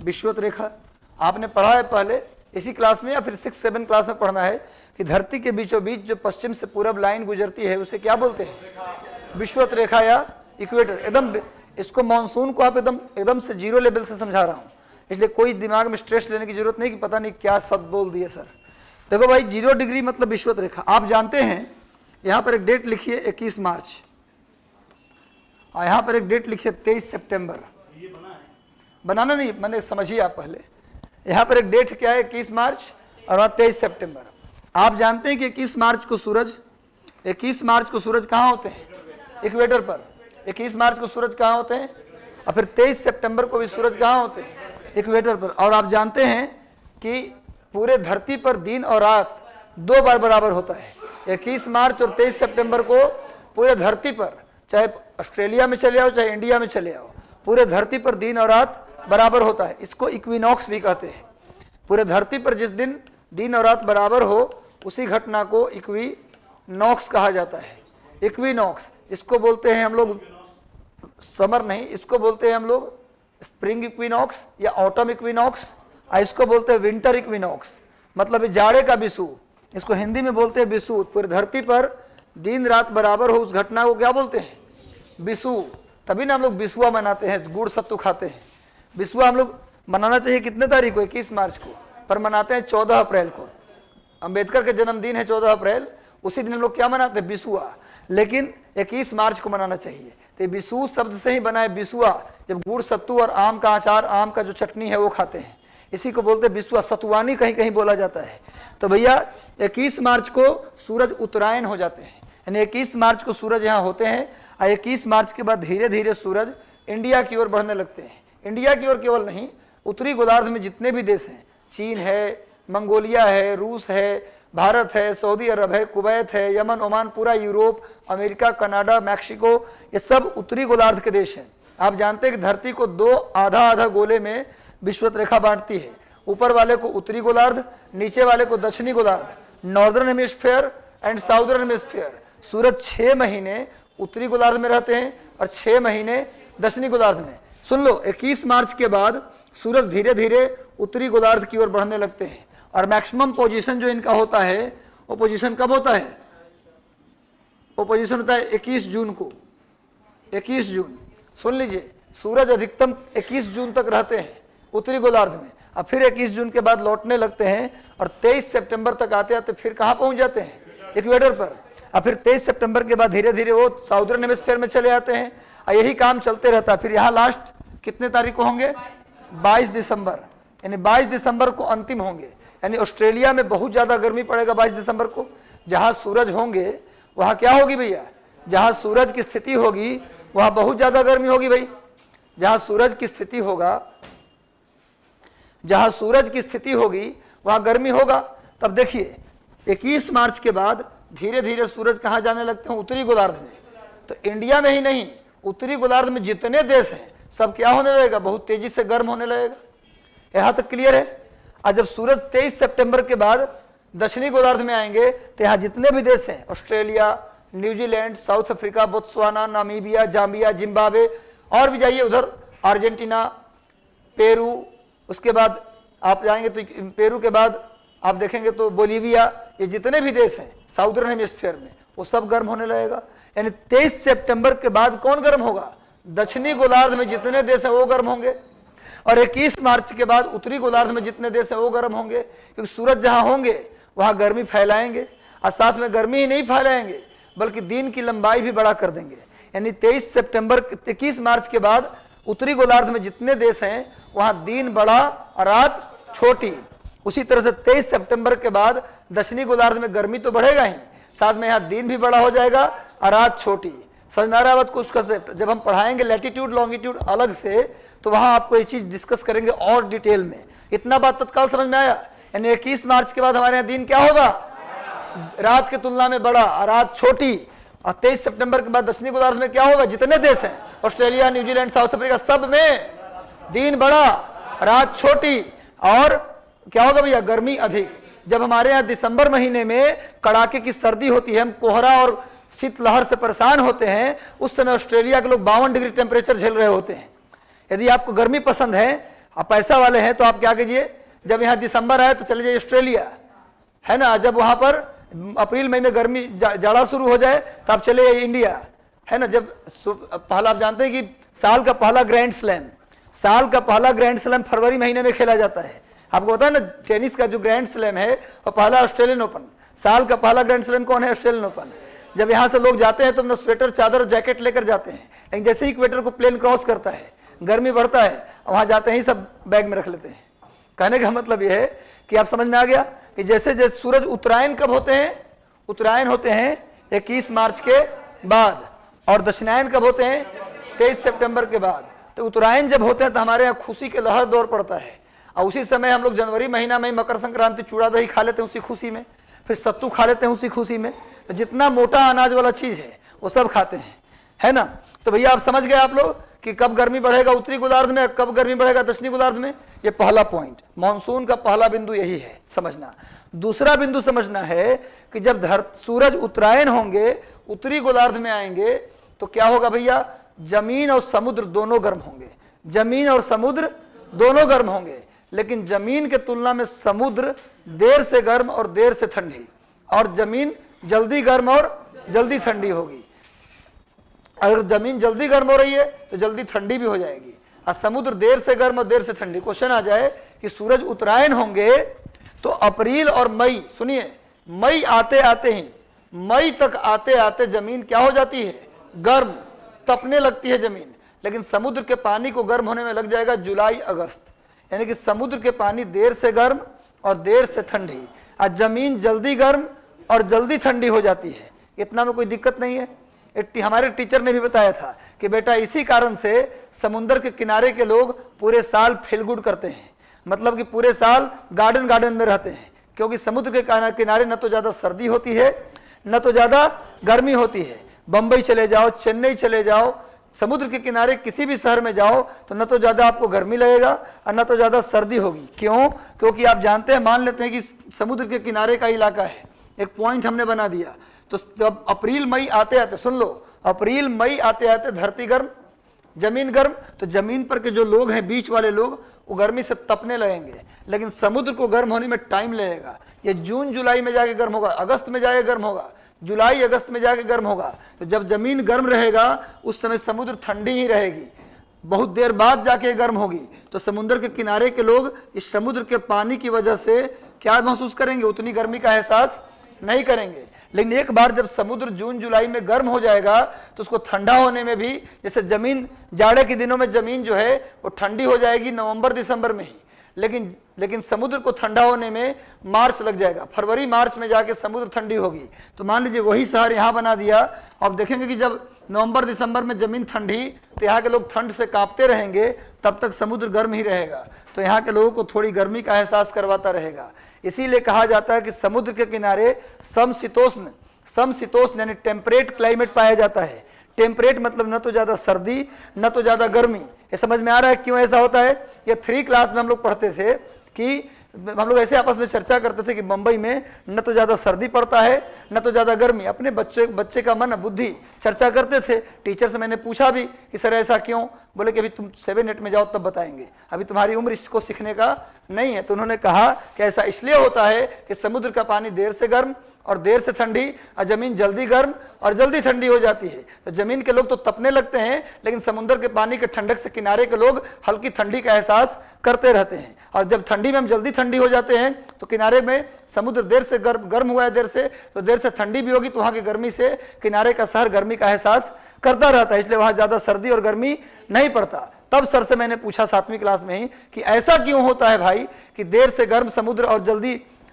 विषुवत रेखा। आपने पढ़ा है पहले इसी क्लास में या फिर 6-7 क्लास में पढ़ना है कि धरती के बीचों बीच जो पश्चिम से पूरब लाइन गुजरती है उसे क्या बोलते हैं? विषुवत रेखा या इक्वेटर। एकदम इसको मानसून को आप एकदम से 0 लेवल से समझा रहा हूं, इसलिए कोई दिमाग में स्ट्रेस लेने की जरूरत नहीं कि पता नहीं क्या शब्द बोल दिए सर। देखो भाई, 0 डिग्री मतलब विषुवत रेखा। आप जानते हैं यहां पर एक डेट लिखिए 21 मार्च, और यहां पर एक डेट लिखिए 23 सितंबर। बनाना नहीं, मैंने समझिए आप पहले। यहां पर एक डेट क्या है 21 मार्च और वहां 23 सितंबर। आप जानते हैं कि 21 मार्च को सूरज कहां होते हैं? इक्वेटर पर। 21 मार्च को सूरज कहां होते हैं? और फिर 23 सितंबर को भी सूरज कहां होते हैं? इक्वेटर पर। और आप जानते हैं कि पूरे धरती पर दिन और रात 2 बार बराबर होता है। 21 मार्च और 23 सितंबर को पूरे धरती पर, चाहे ऑस्ट्रेलिया में चले आओ चाहे इंडिया में चले आओ, पूरे धरती पर दिन और रात बराबर होता है। इसको इक्विनॉक्स भी कहते हैं। पूरे धरती पर जिस दिन दिन और रात बराबर हो उसी घटना को इक्विनॉक्स कहा जाता है। इक्विनॉक्स, इसको बोलते हैं हम लोग समर नहीं, इसको बोलते हैं हम लोग स्प्रिंग इक्विनॉक्स या ऑटम इक्विनॉक्स, इसको बोलते हैं विंटर इक्विनॉक्स, मतलब जाड़े का विषु। इसको हिंदी में बोलते हैं विषु। पूरी धरती पर दिन रात बराबर हो उस घटना को क्या बोलते हैं? विषु। तभी ना हम लोग विषुआ मनाते हैं, गुड़ सत्तू खाते हैं। विषुआ हम लोग मनाना चाहिए कितने तारीख को? 21 मार्च को, पर मनाते हैं 14 अप्रैल को। अंबेडकर के जन्मदिन है 14 अप्रैल, उसी दिन हम लोग क्या मनाते हैं? विषुआ। लेकिन 21 मार्च को मनाना चाहिए। तो विषु शब्द से ही बना है विषुआ, जब गुड़ सत्तू और आम का अचार, आम का जो चटनी है वो खाते हैं, इसी को बोलते हैं विषुआ। सतुआनी कहीं कहीं बोला जाता है। तो भैया 21 मार्च को सूरज उत्तरायण हो जाते हैं, यानी 21 मार्च को सूरज यहाँ होते हैं, और 21 मार्च के बाद धीरे धीरे सूरज इंडिया की ओर बढ़ने लगते हैं। इंडिया की ओर केवल नहीं, उत्तरी गोलार्ध में जितने भी देश हैं, चीन है, मंगोलिया है, रूस है, भारत है, सऊदी अरब है, कुवैत है, यमन, ओमान, पूरा यूरोप, अमेरिका, कनाडा, मैक्सिको, ये सब उत्तरी गोलार्ध के देश हैं। आप जानते हैं कि धरती को 2 आधा गोले में विषुवत रेखा बांटती है। ऊपर वाले को उत्तरी गोलार्ध, नीचे वाले को दक्षिणी गोलार्ध, northern hemisphere and southern hemisphere. सूरज 6 महीने उत्तरी गोलार्ध में रहते हैं और 6 महीने दक्षिणी गोलार्ध में। सुन लो, 21 मार्च के बाद सूरज धीरे धीरे उत्तरी गोलार्ध की ओर बढ़ने लगते हैं, और मैक्सिमम पोजीशन जो इनका होता है वो पोजीशन कब होता है? वो पोजीशन होता है 21 जून को। 21 जून, सुन लीजिए, सूरज अधिकतम 21 जून तक रहते हैं उत्तरी गोलार्ध में, और फिर 21 जून के बाद लौटने लगते हैं, और 23 सितंबर तक आते आते फिर कहाँ पहुंच जाते हैं? इक्वेटर पर। और फिर 23 सितंबर के बाद धीरे धीरे वो साउदर्न हेमिस्फीयर में चले आते हैं, और यही काम चलते रहता है। फिर यहाँ लास्ट कितने तारीख को होंगे? 22 दिसंबर, यानी 22 दिसंबर को अंतिम होंगे। यानी ऑस्ट्रेलिया में बहुत ज़्यादा गर्मी पड़ेगा 22 दिसंबर को। जहाँ सूरज होंगे वहाँ क्या होगी भैया? जहाँ सूरज की स्थिति होगी वहाँ बहुत ज़्यादा गर्मी होगी भाई। जहाँ सूरज की स्थिति होगा, जहाँ सूरज की स्थिति होगी वहाँ गर्मी होगा। तब देखिए 21 मार्च के बाद धीरे धीरे सूरज कहाँ जाने लगते हैं? उत्तरी गोलार्ध में। तो इंडिया में ही नहीं, उत्तरी गोलार्ध में जितने देश हैं सब क्या होने लगेगा? बहुत तेजी से गर्म होने लगेगा। यहाँ तक क्लियर है? और जब सूरज 23 सितंबर के बाद दक्षिणी गोलार्ध में आएंगे तो यहाँ जितने भी देश हैं, Australia, New Zealand, south Africa, Botswana, Namibia, Zambia, Zimbabwe, और भी जाइए उधर, अर्जेंटीना, पेरू, उसके बाद आप जाएंगे तो पेरू के बाद आप देखेंगे तो बोलीविया, ये जितने भी देश हैं साउदर्न हेमिस्फीयर में वो सब गर्म होने लगेगा। यानी 23 सितंबर के बाद कौन गर्म होगा? दक्षिणी गोलार्ध में जितने देश हैं वो गर्म होंगे, और 21 मार्च के बाद उत्तरी गोलार्ध में जितने देश हैं वो गर्म होंगे, क्योंकि सूरज जहां होंगे वहां गर्मी फैलाएंगे, और साथ में गर्मी ही नहीं फैलाएंगे बल्कि दिन की लंबाई भी बड़ा कर देंगे। यानी 21 मार्च के बाद उत्तरी गोलार्ध में जितने देश हैं वहां दिन बड़ा और रात छोटी। उसी तरह से 23 सितंबर के बाद दक्षिणी गोलार्ध में गर्मी तो बढ़ेगा ही, साथ में यहाँ दिन भी बड़ा हो जाएगा और रात छोटी। समझ में आ रहा है बात कुछ कंसेप्ट? जब हम पढ़ाएंगे लैटिट्यूड लॉन्गिट्यूड अलग से तो वहां आपको ये चीज डिस्कस करेंगे और डिटेल में। इतना बात तत्काल समझ में आया? यानी 21 मार्च के बाद हमारे यहाँ दिन क्या होगा? रात की तुलना में बड़ा और रात छोटी। और 23 सितंबर के बाद दक्षिणी गोलार्ध में क्या होगा? जितने देश हैं ऑस्ट्रेलिया, न्यूजीलैंड, साउथ अफ्रीका, सब में दिन बड़ा रात छोटी। और क्या होगा भैया? गर्मी अधिक। जब हमारे यहाँ दिसंबर महीने में कड़ाके की सर्दी होती है, हम कोहरा और शीतलहर से परेशान होते हैं, उस समय ऑस्ट्रेलिया के लोग 52 डिग्री टेम्परेचर झेल रहे होते हैं। यदि आपको गर्मी पसंद है, आप पैसा वाले हैं, तो आप क्या कीजिए, जब यहाँ दिसंबर आए तो चले जाइए ऑस्ट्रेलिया, है ना। जब वहाँ पर अप्रैल मई में गर्मी जाड़ा शुरू हो जाए तो आप चले जाइए इंडिया, है ना। जब पहला आप जानते हैं कि साल का पहला ग्रैंड स्लैम फरवरी महीने में खेला जाता है। आपको पता है ना, टेनिस का जो ग्रैंड स्लैम है और पहला ऑस्ट्रेलियन ओपन, साल का पहला ग्रैंड स्लैम कौन है? Australian open. जब यहाँ से लोग जाते हैं तो अपना स्वेटर, चादर, जैकेट लेकर जाते हैं, लेकिन जैसे ही इक्वेटर को प्लेन क्रॉस करता है, गर्मी बढ़ता है, वहाँ जाते ही सब बैग में रख लेते हैं। कहने का मतलब यह है कि आप समझ में आ गया कि जैसे जैसे सूरज उत्तरायण कब होते हैं? उत्तरायण होते हैं 21 मार्च के बाद, और दक्षिणायन कब होते हैं? 23 सितंबर के बाद। तो उत्तरायण जब होते हैं तो हमारे यहाँ खुशी के लहर दौर पड़ता है, और उसी समय हम लोग जनवरी महीना में मकर संक्रांति चूड़ा दही खा लेते हैं उसी खुशी में, फिर सत्तू खा लेते हैं उसी खुशी में। तो जितना मोटा अनाज वाला चीज है वो सब खाते हैं, है ना। तो भैया आप समझ गए आप लोग कि कब गर्मी बढ़ेगा उत्तरी गोलार्ध में, कब गर्मी बढ़ेगा दक्षिणी गोलार्ध में। ये पहला पॉइंट, मानसून का पहला बिंदु यही है समझना। दूसरा बिंदु समझना है कि जब सूरज उत्तरायण होंगे, उत्तरी गोलार्ध में आएंगे, तो क्या होगा भैया? जमीन और समुद्र दोनों गर्म होंगे। जमीन और समुद्र दोनों गर्म होंगे, लेकिन जमीन के तुलना में समुद्र देर से गर्म और देर से ठंडी, और जमीन जल्दी गर्म और जल्दी ठंडी होगी। अगर जमीन जल्दी गर्म हो रही है तो जल्दी ठंडी भी हो जाएगी, और समुद्र देर से गर्म और देर से ठंडी। क्वेश्चन आ जाए कि सूरज उत्तरायण होंगे तो अप्रैल और मई, सुनिए, मई आते आते ही, मई तक आते आते जमीन क्या हो जाती है? गर्म, तपने लगती है जमीन। लेकिन समुद्र के पानी को गर्म होने में लग जाएगा जुलाई अगस्त। यानी कि समुद्र के पानी देर से गर्म और देर से ठंडी, और जमीन जल्दी गर्म और जल्दी ठंडी हो जाती है। इतना में कोई दिक्कत नहीं है। हमारे टीचर ने भी बताया था कि बेटा इसी कारण से समुद्र के किनारे के लोग पूरे साल फील गुड करते हैं, मतलब कि पूरे साल गार्डन में रहते हैं, क्योंकि समुद्र के किनारे न तो ज़्यादा सर्दी होती है न तो ज़्यादा गर्मी होती है। बम्बई चले जाओ, चेन्नई चले जाओ, समुद्र के किनारे किसी भी शहर में जाओ तो न तो ज़्यादा आपको गर्मी लगेगा और न तो ज़्यादा सर्दी होगी। क्यों? क्योंकि आप जानते हैं, मान लेते हैं कि समुद्र के किनारे का इलाका है, एक पॉइंट हमने बना दिया, तो जब अप्रैल मई आते आते, सुन लो, अप्रैल मई आते आते धरती गर्म, जमीन गर्म, तो जमीन पर के जो लोग हैं, बीच वाले लोग, वो गर्मी से तपने लगेंगे। लेकिन समुद्र को गर्म होने में टाइम लगेगा। ये जून जुलाई में जाके गर्म होगा, अगस्त में जाके गर्म होगा, जुलाई अगस्त में जाके गर्म होगा। तो जब जमीन गर्म रहेगा उस समय समुद्र ठंडी ही रहेगी, बहुत देर बाद जाके गर्म होगी। तो समुद्र के किनारे के लोग इस समुद्र के पानी की वजह से क्या महसूस करेंगे? उतनी गर्मी का एहसास नहीं करेंगे। लेकिन एक बार जब समुद्र जून जुलाई में गर्म हो जाएगा तो उसको ठंडा होने में भी, जैसे जमीन जाड़े के दिनों में जमीन जो है वो ठंडी हो जाएगी नवंबर दिसंबर में ही, लेकिन समुद्र को ठंडा होने में मार्च लग जाएगा, फरवरी मार्च में जाके समुद्र ठंडी होगी। तो मान लीजिए वही शहर यहाँ बना दिया, अब देखेंगे कि जब नवंबर दिसंबर में जमीन ठंडी, तो यहाँ के लोग ठंड से कांपते रहेंगे, तब तक समुद्र गर्म ही रहेगा। तो यहाँ के लोगों को थोड़ी गर्मी का एहसास करवाता रहेगा। इसीलिए कहा जाता है कि समुद्र के किनारे समशीतोष्ण यानी टेम्परेट क्लाइमेट पाया जाता है। टेम्परेट मतलब न तो ज़्यादा सर्दी न तो ज़्यादा गर्मी। ये समझ में आ रहा है क्यों ऐसा होता है? ये 3 क्लास में हम लोग पढ़ते थे कि हम लोग ऐसे आपस में चर्चा करते थे कि मुंबई में न तो ज़्यादा सर्दी पड़ता है न तो ज़्यादा गर्मी। अपने बच्चे का मन बुद्धि चर्चा करते थे। टीचर से मैंने पूछा भी कि सर ऐसा क्यों? बोले कि अभी तुम 7-8 में जाओ तब बताएंगे, अभी तुम्हारी उम्र इसको सीखने का नहीं है। तो उन्होंने कहा कि ऐसा इसलिए होता है कि समुद्र का पानी देर से गर्म और देर से ठंडी, और जमीन जल्दी गर्म और जल्दी ठंडी हो जाती है। तो जमीन के लोग तो तपने लगते हैं, लेकिन समुद्र के पानी के ठंडक से किनारे के लोग हल्की ठंडी का एहसास करते रहते हैं। और जब ठंडी में हम जल्दी ठंडी हो जाते हैं तो किनारे में समुद्र देर से गर्म हुआ है, देर से, तो देर से ठंडी भी होगी, तो वहाँ की गर्मी से किनारे का शहर गर्मी का एहसास करता रहता है, इसलिए वहाँ ज़्यादा सर्दी और गर्मी नहीं पड़ता। तब सर से मैंने पूछा 7वीं क्लास में ही कि ऐसा क्यों होता है भाई कि देर से गर्म समुद्र और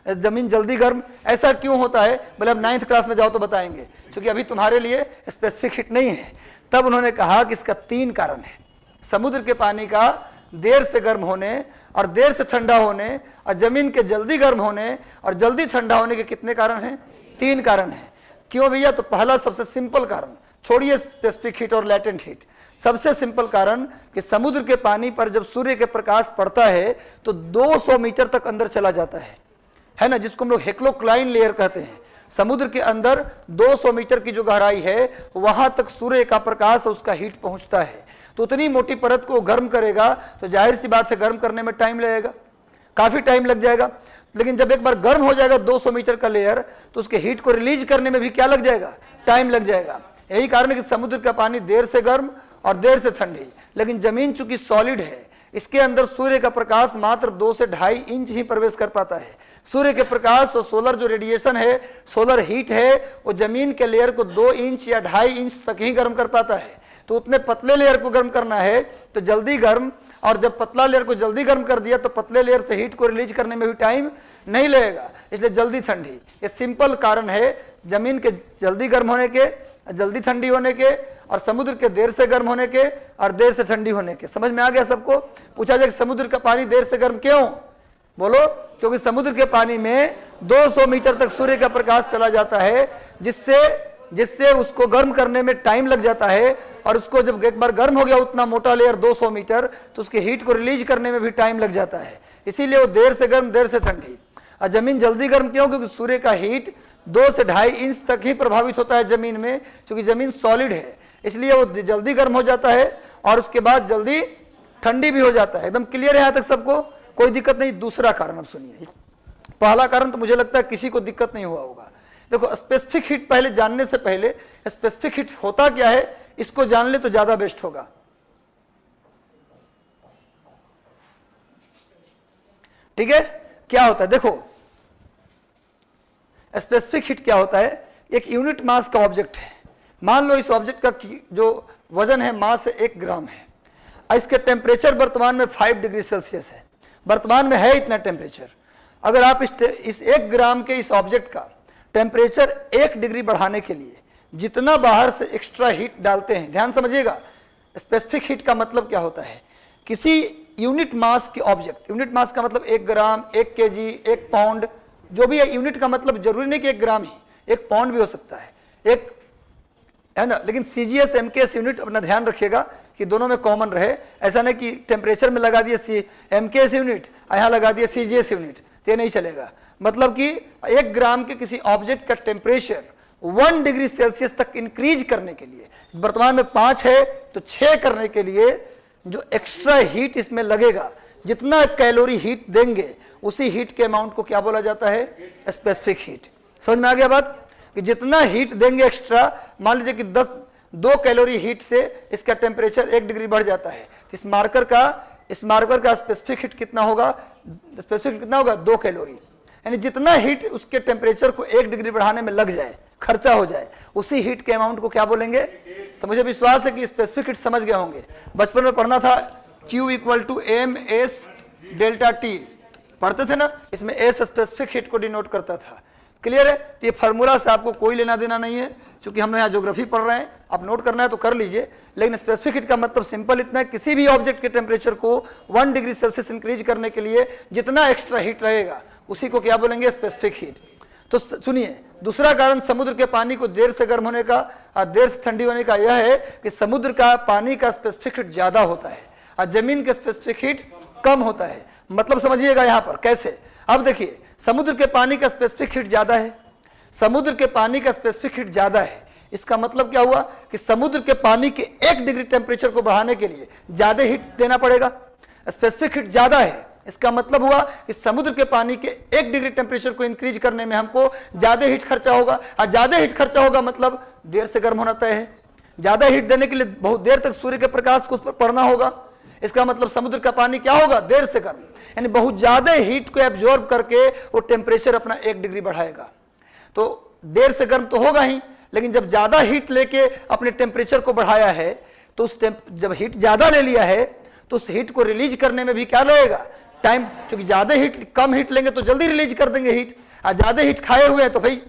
जमीन जल्दी गर्म, ऐसा क्यों होता है? बोले अब 9th क्लास में जाओ तो बताएंगे, क्योंकि अभी तुम्हारे लिए स्पेसिफिक हिट नहीं है। तब उन्होंने कहा कि इसका 3 कारण है। समुद्र के पानी का देर से गर्म होने और देर से ठंडा होने और जमीन के जल्दी गर्म होने और जल्दी ठंडा होने के कितने कारण हैं? 3 कारण हैं। क्यों भैया? तो पहला सबसे सिंपल कारण, छोड़िए स्पेसिफिक हीट और लैटेंट हीट, सबसे सिंपल कारण कि समुद्र के पानी पर जब सूर्य के प्रकाश पड़ता है तो 200 मीटर तक अंदर चला जाता है ना, जिसको हम लोग हेक्लोक्लाइन लेयर कहते हैं। समुद्र के अंदर 200 मीटर की जो गहराई है वहां तक सूर्य का प्रकाश और उसका हीट पहुंचता है। तो उतनी मोटी परत को गर्म करेगा तो जाहिर सी बात है गर्म करने में टाइम लगेगा, काफी टाइम लग जाएगा। लेकिन जब एक बार गर्म हो जाएगा 200 मीटर का लेयर तो उसके हीट को रिलीज करने में भी क्या लग जाएगा? टाइम लग जाएगा। यही कारण है कि समुद्र का पानी देर से गर्म और देर से ठंडी। लेकिन जमीन चूंकि सॉलिड है, इसके अंदर सूर्य का प्रकाश मात्र 2 से 2.5 इंच ही प्रवेश कर पाता है। सूर्य के प्रकाश और सोलर जो रेडिएशन है, सोलर हीट है, वो जमीन के लेयर को 2 इंच या 2.5 इंच तक ही गर्म कर पाता है। तो उतने पतले लेयर को गर्म करना है तो जल्दी गर्म, और जब पतला लेयर को जल्दी गर्म कर दिया तो पतले लेयर से हीट को रिलीज करने में भी टाइम नहीं लगेगा, इसलिए जल्दी ठंडी। ये सिंपल कारण है जमीन के जल्दी गर्म होने के, जल्दी ठंडी होने के, और समुद्र के देर से गर्म होने के और देर से ठंडी होने के। समझ में आ गया सबको? पूछा जाए कि समुद्र का पानी देर से गर्म क्यों? बोलो, क्योंकि समुद्र के पानी में 200 मीटर तक सूर्य का प्रकाश चला जाता है, जिससे उसको गर्म करने में टाइम लग जाता है, और उसको जब एक बार गर्म हो गया उतना मोटा लेयर 200 मीटर, तो उसके हीट को रिलीज करने में भी टाइम लग जाता है। इसीलिए वो देर से गर्म देर से ठंडी। और जमीन जल्दी गर्म क्यों? क्योंकि सूर्य का हीट 2 से 2.5 इंच तक ही प्रभावित होता है जमीन में, क्योंकि जमीन सॉलिड है, इसलिए वो जल्दी गर्म हो जाता है और उसके बाद जल्दी ठंडी भी हो जाता है। एकदम क्लियर है यहाँ तक सबको? कोई दिक्कत नहीं। दूसरा कारण अब सुनिए। पहला कारण तो मुझे लगता है किसी को दिक्कत नहीं हुआ होगा। देखो, स्पेसिफिक हीट पहले जानने से पहले स्पेसिफिक हीट होता क्या है इसको जान ले तो ज्यादा बेस्ट होगा। ठीक है? क्या होता है देखो, स्पेसिफिक हीट क्या होता है? एक यूनिट मास का ऑब्जेक्ट है। मान लो इस ऑब्जेक्ट का जो वजन है मास 1 ग्राम है, इसके टेम्परेचर वर्तमान में 5 डिग्री सेल्सियस है, वर्तमान में है इतना टेम्परेचर। अगर आप इस 1 ग्राम के इस ऑब्जेक्ट का टेम्परेचर 1 डिग्री बढ़ाने के लिए जितना बाहर से एक्स्ट्रा हीट डालते हैं, ध्यान समझिएगा, स्पेसिफिक हीट का मतलब क्या होता है? किसी यूनिट मास के ऑब्जेक्ट, यूनिट मास का मतलब 1 ग्राम, 1 केजी, 1 पाउंड, जो भी है यूनिट का मतलब जरूरी नहीं कि 1 ग्राम ही, 1 पाउंड भी हो सकता है, एक है ना। लेकिन सीजीएस एमकेएस यूनिट अपना ध्यान रखिएगा कि दोनों में कॉमन रहे। ऐसा नहीं कि टेम्परेचर में लगा दिए एमकेएस यूनिट, यहाँ लगा दिए सीजीएस यूनिट, तो ये नहीं चलेगा। मतलब कि 1 ग्राम के किसी ऑब्जेक्ट का टेम्परेचर 1 डिग्री सेल्सियस तक इंक्रीज करने के लिए, वर्तमान में 5 है तो 6 करने के लिए जो एक्स्ट्रा हीट इसमें लगेगा, जितना कैलोरी हीट देंगे उसी हीट के अमाउंट को क्या बोला जाता है? Specific heat. समझ में आ गया बात? कि जितना हीट देंगे एक्स्ट्रा, मान लीजिए कि 2 कैलोरी हीट से इसका टेम्परेचर 1 डिग्री बढ़ जाता है, तो इस मार्कर का स्पेसिफिक हीट कितना होगा? स्पेसिफिक हीट कितना होगा? 2 कैलोरी। यानी जितना हीट उसके टेम्परेचर को 1 डिग्री बढ़ाने में लग जाए, खर्चा हो जाए, उसी हीट के अमाउंट को क्या बोलेंगे? तो मुझे विश्वास है कि स्पेसिफिक हीट समझ गए होंगे। बचपन में पढ़ना था Q = m/s ΔT, पढ़ते थे ना, इसमें S स्पेसिफिक हीट को डिनोट करता था। क्लियर है? तो ये फार्मूला से आपको कोई लेना देना नहीं है, क्योंकि हम यहाँ ज्योग्राफी पढ़ रहे हैं, आप नोट करना है तो कर लीजिए। लेकिन स्पेसिफिक हीट का मतलब सिंपल इतना है, किसी भी ऑब्जेक्ट के टेम्परेचर को 1 डिग्री सेल्सियस इंक्रीज करने के लिए जितना एक्स्ट्रा हीट रहेगा उसी को क्या बोलेंगे? Specific heat. तो सुनिए, दूसरा कारण समुद्र के पानी को देर से गर्म होने का और देर से ठंडी होने का यह है कि समुद्र का पानी का स्पेसिफिक हीट ज्यादा होता है और जमीन के स्पेसिफिक हीट कम होता है। मतलब समझिएगा यहां पर कैसे। अब देखिए समुद्र के पानी का स्पेसिफिक हीट ज्यादा है, समुद्र के पानी का स्पेसिफिक हीट ज्यादा है। इसका मतलब क्या हुआ कि समुद्र के पानी के 1 डिग्री टेम्परेचर को बढ़ाने के लिए ज्यादा हीट देना पड़ेगा, स्पेसिफिक हीट ज्यादा है। इसका मतलब हुआ कि समुद्र के पानी के 1 डिग्री टेम्परेचर को इंक्रीज करने में हमको ज्यादा हीट खर्चा होगा, और ज्यादा हीट खर्चा होगा मतलब देर से गर्म होना तय है। ज्यादा हीट देने के लिए बहुत देर तक सूर्य के प्रकाश को उस पर पड़ना होगा। इसका मतलब समुद्र का पानी क्या होगा, देर से गर्म, यानी बहुत ज्यादा हीट को एब्जॉर्ब करके वो टेम्परेचर अपना 1 डिग्री बढ़ाएगा। तो देर से गर्म तो होगा ही, लेकिन जब ज्यादा हीट लेके अपने टेम्परेचर को बढ़ाया है तो उस जब हीट ज्यादा ले लिया है तो उस हीट को रिलीज करने में भी क्या लगेगा, टाइम। क्योंकि ज्यादा हीट, कम हीट लेंगे तो जल्दी रिलीज कर देंगे हीट, और ज्यादा हीट खाए हुए हैं तो भाई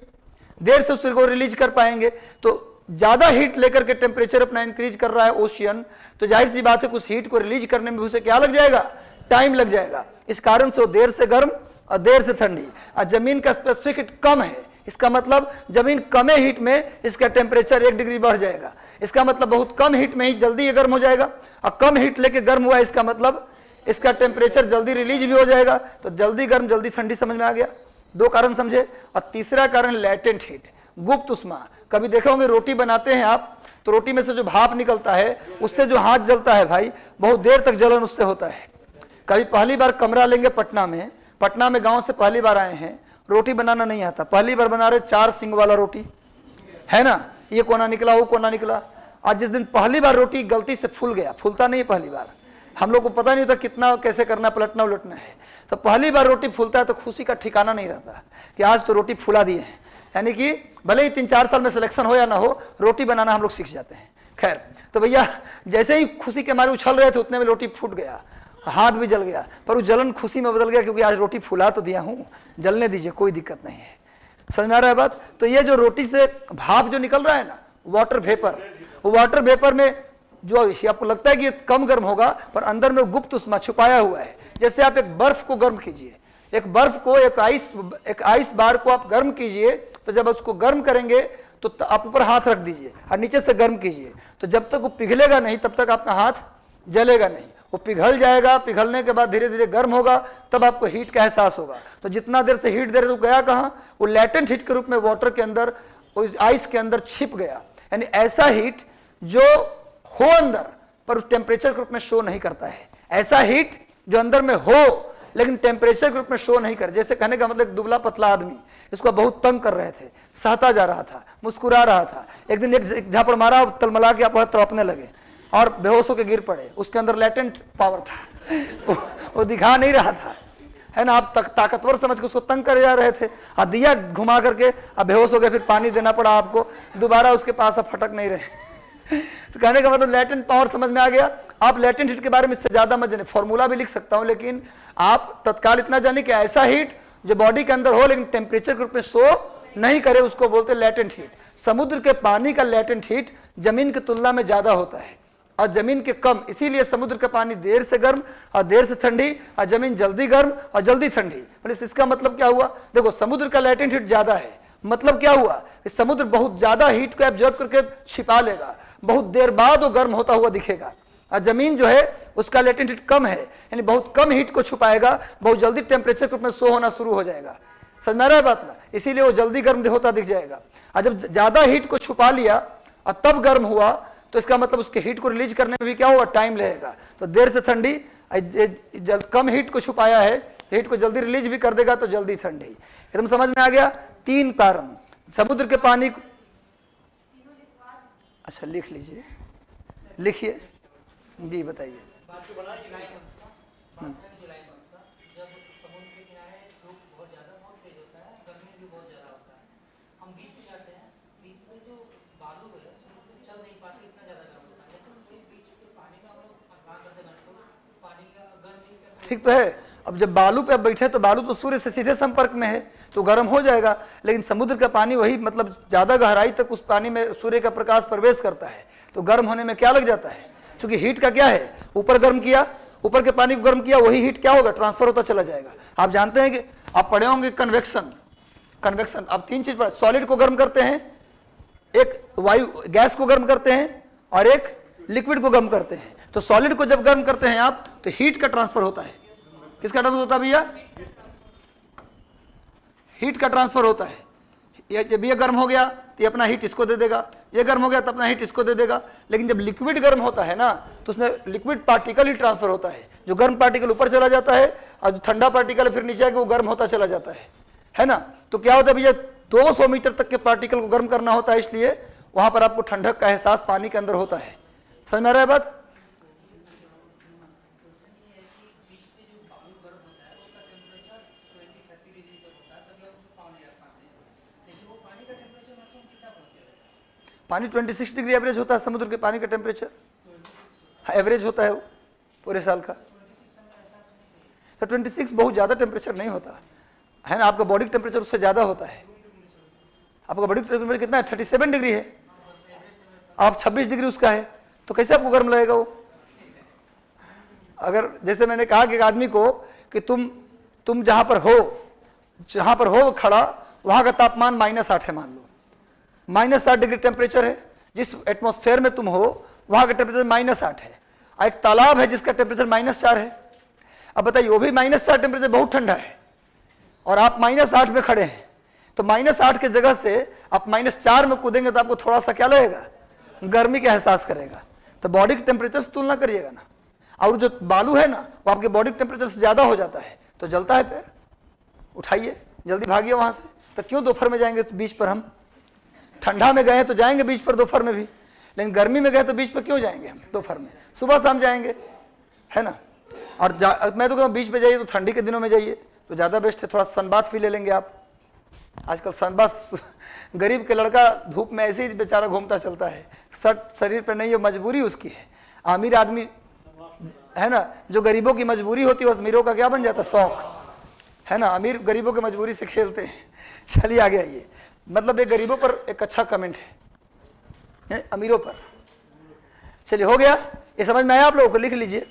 देर से उसको रिलीज कर पाएंगे। तो ज्यादा हीट लेकर के टेम्परेचर अपना इंक्रीज कर रहा है ओशियन, तो जाहिर सी बात है उस हीट को रिलीज करने में उसे क्या लग जाएगा, टाइम लग जाएगा। इस कारण से वो देर से गर्म और देर से ठंडी। और जमीन का स्पेसिफिक हीट कम है, इसका मतलब जमीन कम हीट में इसका टेम्परेचर 1 डिग्री बढ़ जाएगा। इसका मतलब बहुत कम हीट में ही जल्दी ये गर्म हो जाएगा, और कम हीट लेके गर्म हुआ इसका मतलब इसका टेम्परेचर जल्दी रिलीज भी हो जाएगा। तो जल्दी गर्म जल्दी ठंडी समझ में आ गया, 2 कारण समझे। और तीसरा कारण लैटेंट हीट, गुप्त उष्मा। कभी देखे होंगे रोटी बनाते हैं आप, तो रोटी में से जो भाप निकलता है उससे जो हाथ जलता है भाई, बहुत देर तक जलन उससे होता है। कभी पहली बार कमरा लेंगे पटना में गांव से पहली बार आए हैं, रोटी बनाना नहीं आता, पहली बार बना रहे 4 सिंग वाला रोटी है ना, ये कोना निकला वो कोना निकला। आज जिस दिन पहली बार रोटी गलती से फूल गया, फूलता नहीं है पहली बार, हम लोग को पता नहीं होता कितना कैसे करना, पलटना उलटना है, तो पहली बार रोटी फूलता है तो खुशी का ठिकाना नहीं रहता कि आज तो रोटी फूला दिए हैं। यानी कि भले ही 3-4 साल में सिलेक्शन हो या ना हो, रोटी बनाना हम लोग सीख जाते हैं। खैर, तो भैया जैसे ही खुशी के मारे उछल रहे थे उतने में रोटी फूट गया, हाथ भी जल गया, पर वो जलन खुशी में बदल गया क्योंकि आज रोटी फुला तो दिया हूँ, जलने दीजिए, कोई दिक्कत नहीं है। समझ में आ रहा है बात। तो ये जो रोटी से भाप जो निकल रहा है ना, वाटर वेपर, वो वाटर वेपर में जो आपको लगता है कि कम गर्म होगा, पर अंदर में गुप्त उष्मा छुपाया हुआ है। जैसे आप एक बर्फ को गर्म कीजिए, एक बर्फ को, एक आइस बार को आप गर्म कीजिए, तो जब उसको गर्म करेंगे तो आप ऊपर हाथ रख दीजिए और नीचे से गर्म कीजिए, तो जब तक वो पिघलेगा नहीं तब तक आपका हाथ जलेगा नहीं। वो पिघल जाएगा, पिघलने के बाद धीरे धीरे गर्म होगा, तब आपको हीट का एहसास होगा। तो जितना देर से हीट दे रहे तो गया कहाँ, वो लैटेंट हीट के रूप में वाटर के अंदर, आइस के अंदर छिप गया। यानी ऐसा हीट जो हो अंदर पर उस टेम्परेचर के रूप में शो नहीं करता है, ऐसा हीट जो अंदर में हो लेकिन टेम्परेचर के रूप में शो नहीं कर। जैसे कहने का मतलब दुबला पतला आदमी, इसको बहुत तंग कर रहे थे, सहता जा रहा था, मुस्कुरा रहा था, एक दिन एक झापड़ मारा, तलमला के आप तड़पने लगे और बेहोश होकर गिर पड़े। उसके अंदर लेटेंट पावर था, वो दिखा नहीं रहा था, है ना। आप ताकतवर समझ के उसको तंग कर जा रहे थे, और दिया घुमा करके अब बेहोश हो गए, फिर पानी देना पड़ा आपको, दोबारा उसके पास अब फटक नहीं रहे। तो कहने का मतलब लेटेंट पावर समझ में आ गया। आप लेटेंट हीट के बारे में इससे ज्यादा मत जाने, फॉर्मूला भी लिख सकता हूं, लेकिन आप तत्काल इतना जाने कि ऐसा हीट जो बॉडी के अंदर हो लेकिन टेम्परेचर के रूप में शो नहीं करे, उसको बोलते हैं लेटेंट हीट। समुद्र के पानी का लेटेंट हीट जमीन की तुलना में ज्यादा होता है और जमीन के कम, इसीलिए समुद्र का पानी देर से गर्म और देर से ठंडी, और जमीन जल्दी गर्म और जल्दी ठंडी। इसका मतलब क्या हुआ, देखो समुद्र का लेटेंट हीट ज्यादा है, मतलब क्या हुआ कि समुद्र बहुत ज्यादा हीट को एब्जॉर्ब करके छिपा लेगा, बहुत देर बाद वो गर्म होता हुआ दिखेगा। और जमीन जो है उसका लेटेंट हीट कम है, यानी बहुत कम हीट को छुपाएगा, बहुत जल्दी टेम्परेचर के रूप में शो होना शुरू हो जाएगा। समझ में आ रहा है बात ना, इसीलिए वो जल्दी गर्म होता दिख जाएगा। और जब ज्यादा हीट को छुपा लिया और तब गर्म हुआ, तो इसका मतलब उसके हीट को रिलीज करने में भी क्या होगा, टाइम लगेगा। तो देर से ठंडी, कम हीट को छुपाया है तो हीट को जल्दी रिलीज भी कर देगा, तो जल्दी ठंडी। एकदम समझ में आ गया। 3 कारण समुद्र के पानी। अच्छा लिख लीजिए, लिखिए जी, बताइए। ठीक तो है। अब जब बालू पे बैठे तो बालू तो सूर्य से सीधे संपर्क में है तो गर्म हो जाएगा, लेकिन समुद्र का पानी वही मतलब ज्यादा गहराई तक उस पानी में सूर्य का प्रकाश प्रवेश करता है, तो गर्म होने में क्या लग जाता है। क्योंकि हीट का क्या है, ऊपर गर्म किया, ऊपर के पानी को गर्म किया, वही हीट क्या होगा, ट्रांसफर होता चला जाएगा। आप जानते हैं कि आप पढ़े होंगे कन्वेक्शन, कन्वेक्शन आप 3 चीज पढ़े, सॉलिड को गर्म करते हैं, एक वायु गैस को गर्म करते हैं और एक लिक्विड को गर्म करते हैं। तो सॉलिड को जब गर्म करते हैं आप तो हीट का ट्रांसफर होता है, किसका ट्रांसफर होता है भैया? हीट का ट्रांसफर होता है। जब ये गर्म हो गया तो ये अपना हीट इसको दे देगा, ये गर्म हो गया तो अपना हीट इसको दे देगा। लेकिन जब लिक्विड गर्म होता है ना तो उसमें लिक्विड पार्टिकल ही ट्रांसफर होता है। जो गर्म पार्टिकल ऊपर चला जाता है और जो ठंडा पार्टिकल फिर नीचे आके वो गर्म होता चला जाता है ना। तो क्या होता है भैया, 200 मीटर तक के पार्टिकल को गर्म करना होता है, इसलिए वहां पर आपको ठंडक का एहसास पानी के अंदर होता है। समझ में आ रहा है बात? पानी 26 डिग्री एवरेज होता है समुद्र के पानी का टेम्परेचर, एवरेज होता है वो पूरे साल का। तो 26 बहुत ज़्यादा टेम्परेचर नहीं होता है ना, आपका बॉडी टेम्परेचर उससे ज़्यादा होता है। आपका बॉडी टेम्परेचर कितना है? 37 डिग्री है, आप 26 डिग्री उसका है, तो कैसे आपको गर्म लगेगा वो? अगर जैसे मैंने कहा कि एक आदमी को कि तुम जहाँ पर हो खड़ा, वहाँ का तापमान -8 है, मान लो -8 डिग्री टेम्परेचर है। जिस एटमॉस्फेयर में तुम हो वहाँ का टेम्परेचर -8 है। एक तालाब है जिसका टेम्परेचर -4 है। अब बताइए, वो भी -4 टेम्परेचर बहुत ठंडा है और आप -8 में खड़े हैं, तो -8 के जगह से आप -4 में कूदेंगे तो आपको थोड़ा सा क्या लगेगा? गर्मी का एहसास करेगा। तो बॉडी के टेम्परेचर से तुलना करिएगा ना। और जो बालू है ना वो आपके बॉडी टेम्परेचर से ज़्यादा हो जाता है तो जलता है पैर। उठाइए, जल्दी भागिए वहाँ से। तो क्यों दोपहर में जाएंगे बीच पर? हम ठंडा में गए तो जाएंगे बीच पर दोपहर में भी, लेकिन गर्मी में गए तो बीच पर क्यों जाएंगे हम दोपहर में? सुबह शाम जाएंगे, है ना। और मैं तो कहूँ बीच पे जाइए तो ठंडी के दिनों में जाइए तो ज़्यादा बेस्ट है। थोड़ा सनबाथ भी ले लेंगे आप। आजकल सनबाथ गरीब के लड़का धूप में ऐसे ही बेचारा घूमता चलता है, शर्ट शरीर पर नहीं है, मजबूरी उसकी है। अमीर आदमी है ना, जो गरीबों की मजबूरी होती है, उस अमीरों का क्या बन जाता है? शौक, है ना। अमीर गरीबों की मजबूरी से खेलते हैं। चलिए आगे आइए। मतलब ये गरीबों पर एक अच्छा कमेंट है, अमीरों पर। चलिए हो गया, ये समझ में आया आप लोगों को? लिख लीजिए।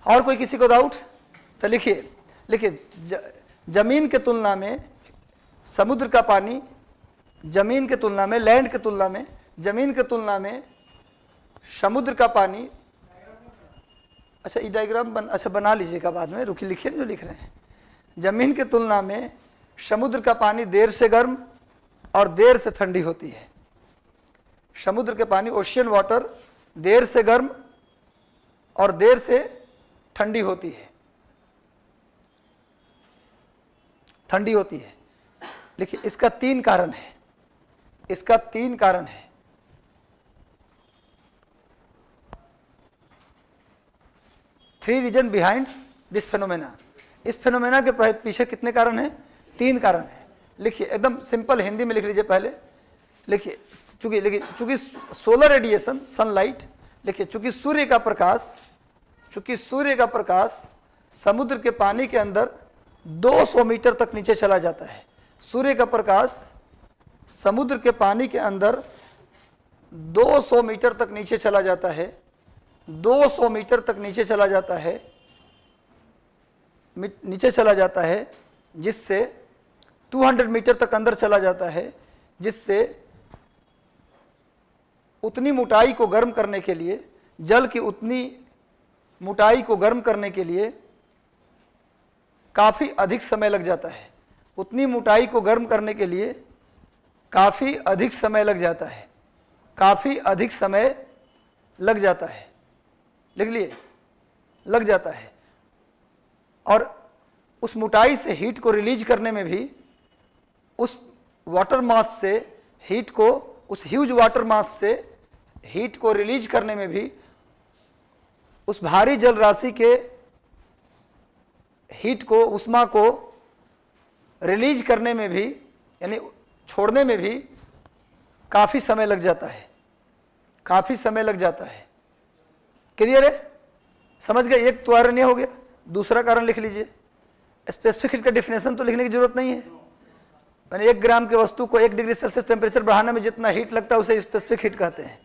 और कोई किसी को डाउट? तो लिखिए जमीन के तुलना में समुद्र का पानी, जमीन के तुलना में, लैंड के तुलना में, जमीन के तुलना में समुद्र का पानी। अच्छा ये डायग्राम बना लीजिएगा बाद में, रुकिए लिखिए जो लिख रहे हैं। जमीन के तुलना में समुद्र का पानी देर से गर्म और देर से ठंडी होती है। समुद्र के पानी, ओशियन वाटर, देर से गर्म और देर से ठंडी होती है, देखिए इसका 3 कारण है, इसका 3 कारण है। Three reason behind this phenomena. इस फेनोमेना के पीछे कितने कारण हैं? 3 कारण है। लिखिए एकदम सिंपल हिंदी में लिख लीजिए पहले। लिखिए चूंकि सोलर रेडिएशन, सनलाइट, लिखिए चूंकि सूर्य का प्रकाश समुद्र के पानी के अंदर 200 मीटर तक नीचे चला जाता है। सूर्य का प्रकाश समुद्र के पानी के अंदर 200 मीटर तक नीचे चला जाता है, 200 मीटर तक नीचे चला जाता है, जिससे 200 मीटर तक अंदर चला जाता है, जिससे उतनी मोटाई को गर्म करने के लिए, जल की उतनी मोटाई को गर्म करने के लिए काफ़ी अधिक समय लग जाता है। उतनी मोटाई को गर्म करने के लिए काफ़ी अधिक समय लग जाता है, काफ़ी अधिक समय लग जाता है। लिख लिए, लग जाता है। और उस मोटाई से हीट को रिलीज करने में भी, उस वाटर मास से हीट को, उस ह्यूज वाटर मास से हीट को रिलीज करने में भी, उस भारी जल राशि के हीट को, उष्मा को रिलीज करने में भी, यानी छोड़ने में भी काफ़ी समय लग जाता है, काफ़ी समय लग जाता है। क्लियर है? समझ गए? एक तो कारण हो गया। दूसरा कारण लिख लीजिए। स्पेसिफिक हीट का डेफिनेशन तो लिखने की जरूरत नहीं है। मैंने 1 ग्राम की वस्तु को 1 डिग्री सेल्सियस टेम्परेचर बढ़ाने में जितना हीट लगता है उसे स्पेसिफिक हीट कहते हैं।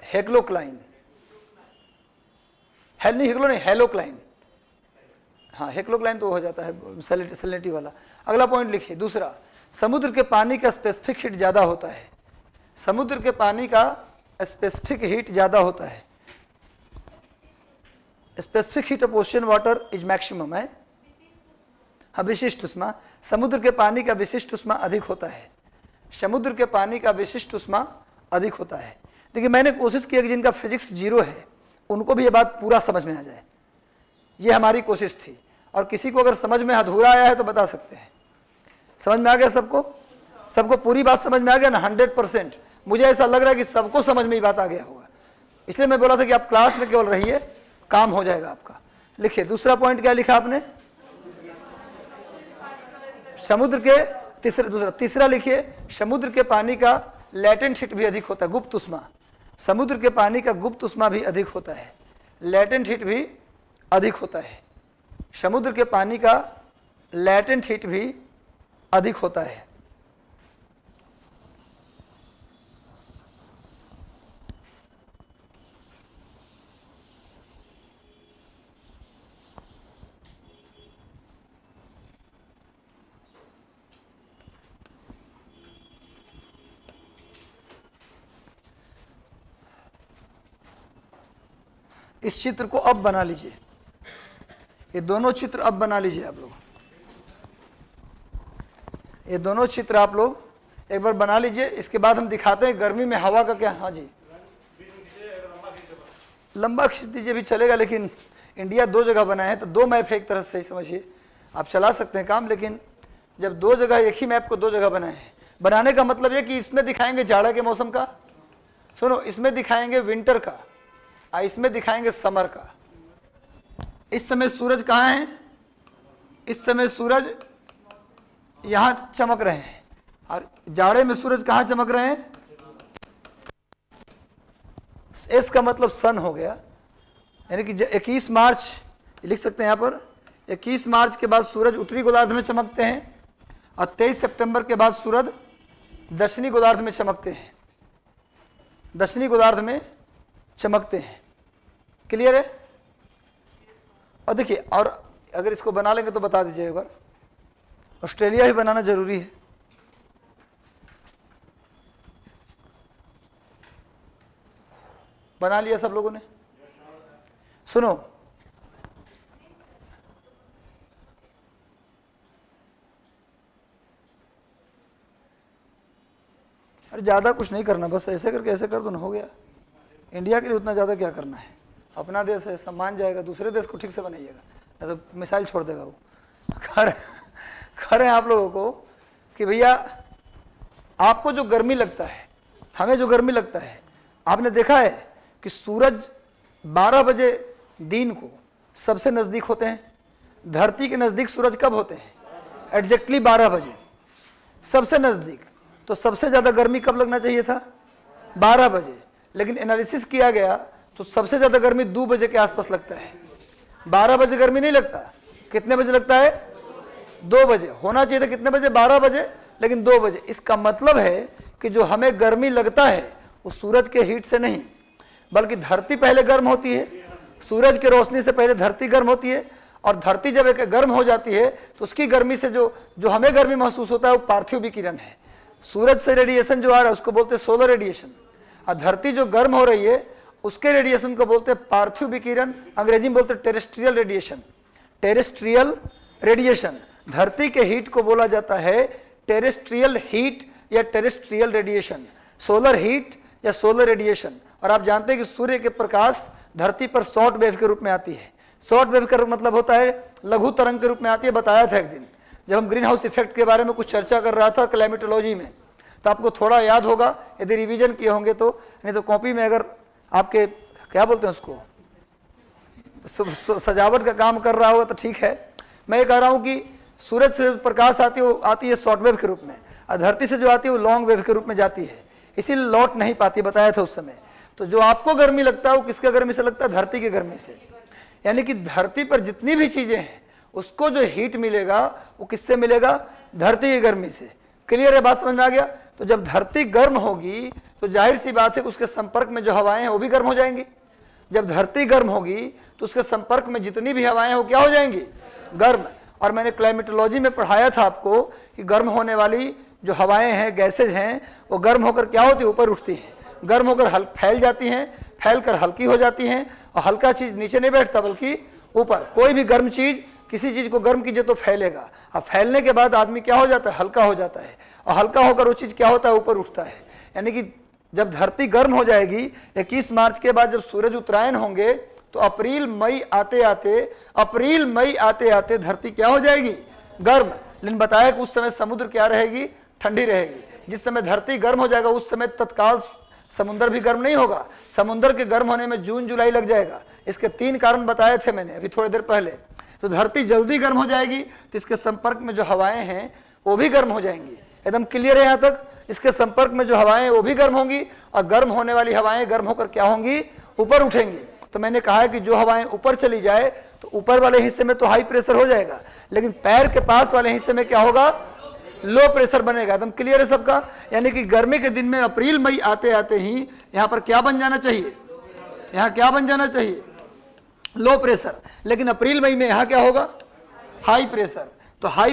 हेक्लोक्लाइन, हेलोक्लाइन। हाँ हेक्लोक्लाइन तो हो जाता है सैलिनिटी वाला। अगला पॉइंट लिखिए दूसरा, समुद्र के पानी का स्पेसिफिक हीट ज़्यादा होता है। समुद्र के पानी का स्पेसिफिक हीट ज़्यादा होता है। Specific heat of ocean water is maximum है। हाँ, विशिष्ट उष्मा, समुद्र के पानी का विशिष्ट उष्मा अधिक होता है, समुद्र के पानी का विशिष्ट उष्मा अधिक होता है। देखिए मैंने कोशिश की कि जिनका फिजिक्स 0 है उनको भी ये बात पूरा समझ में आ जाए, ये हमारी कोशिश थी। और किसी को अगर समझ में अधूरा आया है तो बता सकते हैं। समझ में आ गया सबको? सबको पूरी बात समझ में आ गया ना? 100%। मुझे ऐसा लग रहा है कि सबको समझ में ही बात आ गया होगा, इसलिए मैं बोला था कि आप क्लास में केवल रहिए, काम हो जाएगा आपका। लिखिए दूसरा पॉइंट क्या लिखा आपने? समुद्र के तीसरा लिखिए, समुद्र के पानी का लैटेंट हीट भी अधिक होता है, गुप्त उष्मा। समुद्र के पानी का गुप्त उष्मा भी अधिक होता है, लैटेंट हीट भी अधिक होता है। समुद्र के पानी का लैटेंट हीट भी अधिक होता है। इस चित्र को अब बना लीजिए, ये दोनों चित्र अब बना लीजिए आप लोग, ये दोनों चित्र आप लोग एक बार बना लीजिए। इसके बाद हम दिखाते हैं गर्मी में हवा का क्या। हाँ जी, लंबा खींच दीजिए भी चलेगा, लेकिन इंडिया 2 जगह बनाए हैं तो 2 मैप है, एक तरह से समझिए। आप चला सकते हैं काम, लेकिन जब 2 जगह, एक ही मैप को 2 जगह बनाए हैं, बनाने का मतलब ये कि इसमें दिखाएंगे जाड़ा के मौसम का, सुनो, इसमें दिखाएंगे विंटर का, इसमें दिखाएंगे समर का। इस समय सूरज कहाँ है? इस समय सूरज यहाँ चमक रहे हैं, और जाड़े में सूरज कहाँ चमक रहे हैं? इसका मतलब सन हो गया, यानी कि 21 मार्च लिख सकते हैं यहाँ पर। 21 मार्च के बाद सूरज उत्तरी गोलार्ध में चमकते हैं, और 23 सितंबर के बाद सूरज दक्षिणी गोलार्ध में चमकते हैं, दक्षिणी गोलार्ध में चमकते हैं। क्लियर है? और देखिए, और अगर इसको बना लेंगे तो बता दीजिए एक बार, ऑस्ट्रेलिया ही बनाना जरूरी है। बना लिया सब लोगों ने? सुनो, अरे ज़्यादा कुछ नहीं करना, बस ऐसे करके ऐसे कर दो ना, हो गया। इंडिया के लिए उतना ज़्यादा क्या करना है, अपना देश है, सम्मान जाएगा। दूसरे देश को ठीक से बनाइएगा, नहीं तो मिसाइल छोड़ देगा वो। खर है आप लोगों को कि भैया आपको जो गर्मी लगता है, हमें जो गर्मी लगता है, आपने देखा है कि सूरज 12 बजे दिन को सबसे नज़दीक होते हैं। धरती के नज़दीक सूरज कब होते हैं? एग्जैक्टली 12 बजे सबसे नज़दीक। तो सबसे ज़्यादा गर्मी कब लगना चाहिए था? 12 बजे। लेकिन एनालिसिस किया गया तो सबसे ज़्यादा गर्मी 2 बजे के आसपास लगता है। 12 बजे गर्मी नहीं लगता। कितने बजे लगता है? 2 बजे। होना चाहिए था कितने बजे? 12 बजे, लेकिन 2 बजे। इसका मतलब है कि जो हमें गर्मी लगता है वो सूरज के हीट से नहीं, बल्कि धरती पहले गर्म होती है। सूरज की रोशनी से पहले धरती गर्म होती है, और धरती जब एक गर्म हो जाती है तो उसकी गर्मी से जो हमें गर्मी महसूस होता है वो पार्थिव विकिरण है। सूरज से रेडिएशन जो आ रहा है उसको बोलते हैं सोलर रेडिएशन, और धरती जो गर्म हो रही है उसके रेडिएशन को बोलते हैं पार्थिव विकिरण, अंग्रेजी में बोलते हैं टेरेस्ट्रियल रेडिएशन। टेरेस्ट्रियल रेडिएशन, धरती के हीट को बोला जाता है टेरेस्ट्रियल हीट या टेरेस्ट्रियल रेडिएशन, सोलर हीट या सोलर रेडिएशन। और आप जानते हैं कि सूर्य के प्रकाश धरती पर शॉर्ट वेव के रूप में आती है। शॉर्ट वेव का मतलब होता है लघु तरंग के रूप में आती है। बताया था एक दिन जब हम ग्रीन हाउस इफेक्ट के बारे में कुछ चर्चा कर रहा था क्लाइमेटोलॉजी में, तो आपको थोड़ा याद होगा यदि रिवीजन किए होंगे तो, नहीं तो कॉपी में अगर आपके क्या बोलते हैं उसको सजावट का काम कर रहा होगा तो ठीक है। मैं ये कह रहा हूँ कि सूरज से प्रकाश आती है शॉर्ट वेव के रूप में, और धरती से जो आती है वो लॉन्ग वेव के रूप में जाती है, इसीलिए लौट नहीं पाती, बताया था उस समय। तो जो आपको गर्मी लगता है वो किसके गर्मी से लगता है? धरती की गर्मी से। यानी कि धरती पर जितनी भी चीजें हैं उसको जो हीट मिलेगा वो किससे मिलेगा? धरती की गर्मी से। क्लियर है? बात समझ में आ गया? तो जब धरती गर्म होगी तो जाहिर सी बात है उसके संपर्क में जो हवाएं हैं वो भी गर्म हो जाएंगी। जब धरती गर्म होगी तो उसके संपर्क में जितनी भी हवाएं हैं वो क्या हो जाएंगी? गर्म। और मैंने क्लाइमेटोलॉजी में पढ़ाया था आपको कि गर्म होने वाली जो हवाएं हैं, गैसेज हैं, वो गर्म होकर क्या होती है? ऊपर उठती हैं। गर्म होकर फैल जाती हैं, फैलकर हल्की हो जाती हैं, और हल्का चीज नीचे नहीं बैठता बल्कि ऊपर। कोई भी गर्म चीज, किसी चीज को गर्म कीजिए तो फैलेगा, अब फैलने के बाद आदमी क्या हो जाता है, हल्का हो जाता है, और हल्का होकर वो चीज क्या होता है, ऊपर उठता है। यानी कि जब धरती गर्म हो जाएगी 21 मार्च के बाद, जब सूरज उत्तरायण होंगे, तो अप्रैल मई आते आते धरती क्या हो जाएगी, गर्म। लेकिन बताया कि उस समय समुद्र क्या रहेगी, ठंडी रहेगी। जिस समय धरती गर्म हो जाएगा उस समय तत्काल समुद्र भी गर्म नहीं होगा, समुद्र के गर्म होने में जून जुलाई लग जाएगा। इसके 3 कारण बताए थे मैंने अभी थोड़ी देर पहले। तो धरती जल्दी गर्म हो जाएगी तो इसके संपर्क में जो हवाएं हैं वो भी गर्म हो जाएंगी। एकदम क्लियर है यहाँ तक? इसके संपर्क में जो हवाएं हैं वो भी गर्म होंगी, और गर्म होने वाली हवाएं गर्म होकर क्या होंगी, ऊपर उठेंगी। तो मैंने कहा है कि जो हवाएं ऊपर चली जाए तो ऊपर वाले हिस्से में तो हाई प्रेशर हो जाएगा, लेकिन पैर के पास वाले हिस्से में क्या होगा, लो प्रेशर बनेगा। एकदम क्लियर है सबका? यानी कि गर्मी के दिन में अप्रैल मई आते आते ही यहाँ पर क्या बन जाना चाहिए, यहाँ क्या बन जाना चाहिए, लो प्रेशर। लेकिन अप्रैल मई में यहाँ क्या होगा, हाई प्रेशर। तो हाई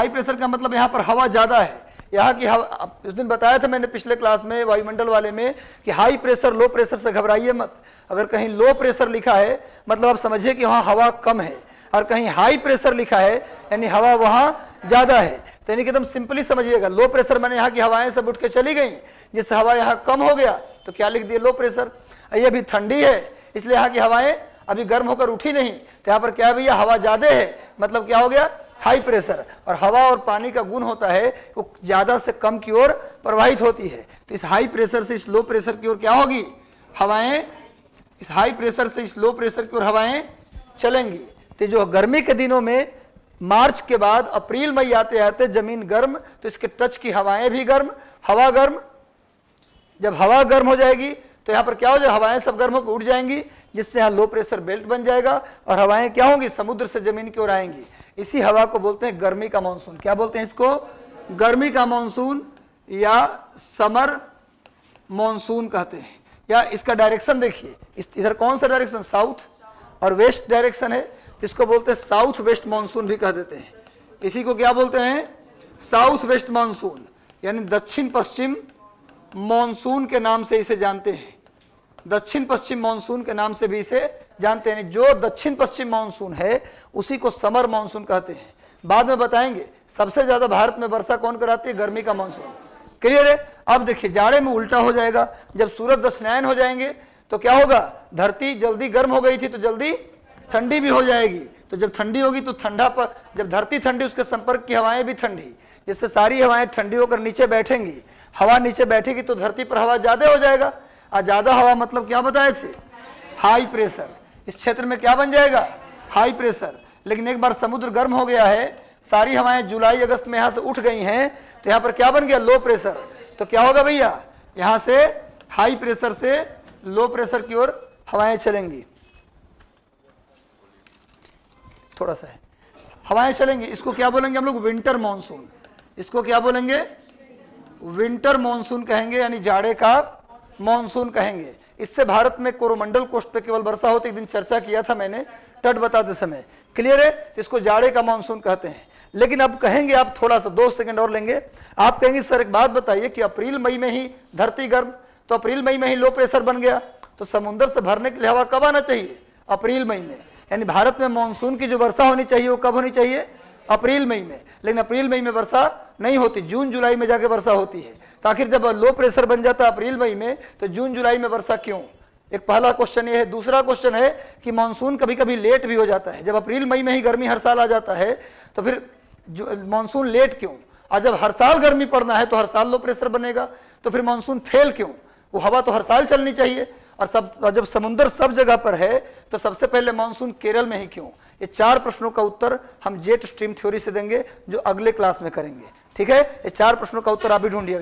प्रेशर का मतलब यहाँ पर हवा ज्यादा है। यहाँ की हवा, उस दिन बताया था मैंने पिछले क्लास में वायुमंडल वाले में कि हाई प्रेशर लो प्रेशर से घबराइए मत। अगर कहीं लो प्रेशर लिखा है मतलब आप समझिए कि वहाँ हवा कम है, और कहीं हाई प्रेशर लिखा है यानी हवा वहाँ ज्यादा है। तो यानी कि एकदम सिंपली समझिएगा, लो प्रेशर माने यहाँ की हवाएं सब उठ के चली गई, जिससे हवा यहाँ कम हो गया तो क्या लिख दिए, लो प्रेशर। ये अभी ठंडी है इसलिए यहाँ की हवाएं अभी गर्म होकर उठी नहीं, तो यहाँ पर क्या है भैया, हवा ज्यादा है, मतलब क्या हो गया, हाई प्रेशर। और हवा और पानी का गुण होता है वो ज्यादा से कम की ओर प्रवाहित होती है। तो इस हाई प्रेशर से इस लो प्रेशर की ओर क्या होगी, हवाएं, इस हाई प्रेशर से इस लो प्रेशर की ओर हवाएं चलेंगी। तो जो गर्मी के दिनों में मार्च के बाद अप्रैल मई आते आते जमीन गर्म, तो इसके टच की हवाएं भी गर्म, हवा गर्म। जब हवा गर्म हो जाएगी तो यहाँ पर क्या हो जाएगा, हवाएं सब गर्म होकर उठ जाएंगी, जिससे यहाँ लो प्रेशर बेल्ट बन जाएगा, और हवाएं क्या होंगी, समुद्र से जमीन की ओर आएंगी। इसी हवा को बोलते हैं गर्मी का मानसून। क्या बोलते हैं इसको, गर्मी का मानसून या समर मानसून कहते हैं। या इसका डायरेक्शन देखिए, इधर कौन सा डायरेक्शन, साउथ और वेस्ट डायरेक्शन है, तो इसको बोलते हैं साउथ वेस्ट मानसून भी कह देते हैं। इसी को क्या बोलते हैं, साउथ वेस्ट मानसून, यानी दक्षिण पश्चिम मानसून के नाम से इसे जानते हैं। दक्षिण पश्चिम मानसून के नाम से भी इसे जानते हैं। जो दक्षिण पश्चिम मानसून है उसी को समर मानसून कहते हैं। बाद में बताएंगे सबसे ज्यादा भारत में वर्षा कौन कराती है, गर्मी का मानसून। क्लियर है? अब देखिए जाड़े में उल्टा हो जाएगा, जब सूरज दशनायन हो जाएंगे तो क्या होगा, धरती जल्दी गर्म हो गई थी तो जल्दी ठंडी भी हो जाएगी। तो जब ठंडी होगी तो ठंडा पर, जब धरती ठंडी उसके संपर्क की हवाएं भी ठंडी, जिससे सारी हवाएं ठंडी होकर नीचे बैठेंगी। हवा नीचे बैठेगी तो धरती पर हवा ज्यादा हो जाएगा, और ज्यादा हवा मतलब क्या बताए थे, हाई प्रेशर। इस क्षेत्र में क्या बन जाएगा, हाई प्रेशर। लेकिन एक बार समुद्र गर्म हो गया है, सारी हवाएं जुलाई अगस्त में यहाँ से उठ गई हैं, तो यहाँ पर क्या बन गया, लो प्रेशर। तो क्या होगा भैया, यहाँ से हाई प्रेशर से लो प्रेशर की ओर हवाएं चलेंगी। थोड़ा सा है, हवाएं चलेंगी। इसको क्या बोलेंगे हम लोग, विंटर मानसून। इसको क्या बोलेंगे, विंटर मानसून कहेंगे, यानी जाड़े का मानसून कहेंगे। इससे भारत में कोरोमंडल कोस्ट पे केवल वर्षा होती, एक दिन चर्चा किया था मैंने तट बताते समय। क्लियर है? इसको जाड़े का मानसून कहते हैं। लेकिन अब कहेंगे आप, थोड़ा सा 2 सेकंड और लेंगे, आप कहेंगे सर एक बात बताइए कि अप्रैल मई में ही धरती गर्म, तो अप्रैल मई में ही लो प्रेशर बन गया, तो समुद्र से भरने के लिए हवा कब आना चाहिए, अप्रैल मई में। यानी भारत में मानसून की जो वर्षा होनी चाहिए वो कब होनी चाहिए, अप्रैल मई में। लेकिन अप्रैल मई में वर्षा नहीं होती, जून जुलाई में जाके वर्षा होती है। तो आखिर जब लो प्रेशर बन जाता है अप्रैल मई में, तो जून जुलाई में वर्षा क्यों, एक पहला क्वेश्चन ये है। दूसरा क्वेश्चन है कि मानसून कभी कभी लेट भी हो जाता है। जब अप्रैल मई में ही गर्मी हर साल आ जाता है तो फिर मानसून लेट क्यों, और जब हर साल गर्मी पड़ना है तो हर साल लो प्रेशर बनेगा, तो फिर मानसून फेल क्यों, वो हवा तो हर साल चलनी चाहिए। और जब समुद्र सब जगह पर है तो सबसे पहले मानसून केरल में ही क्यों। ये 4 प्रश्नों का उत्तर हम जेट स्ट्रीम थ्योरी से देंगे, जो अगले क्लास में करेंगे। ठीक है, ये 4 प्रश्नों का उत्तर आप भी ढूंढिएगा।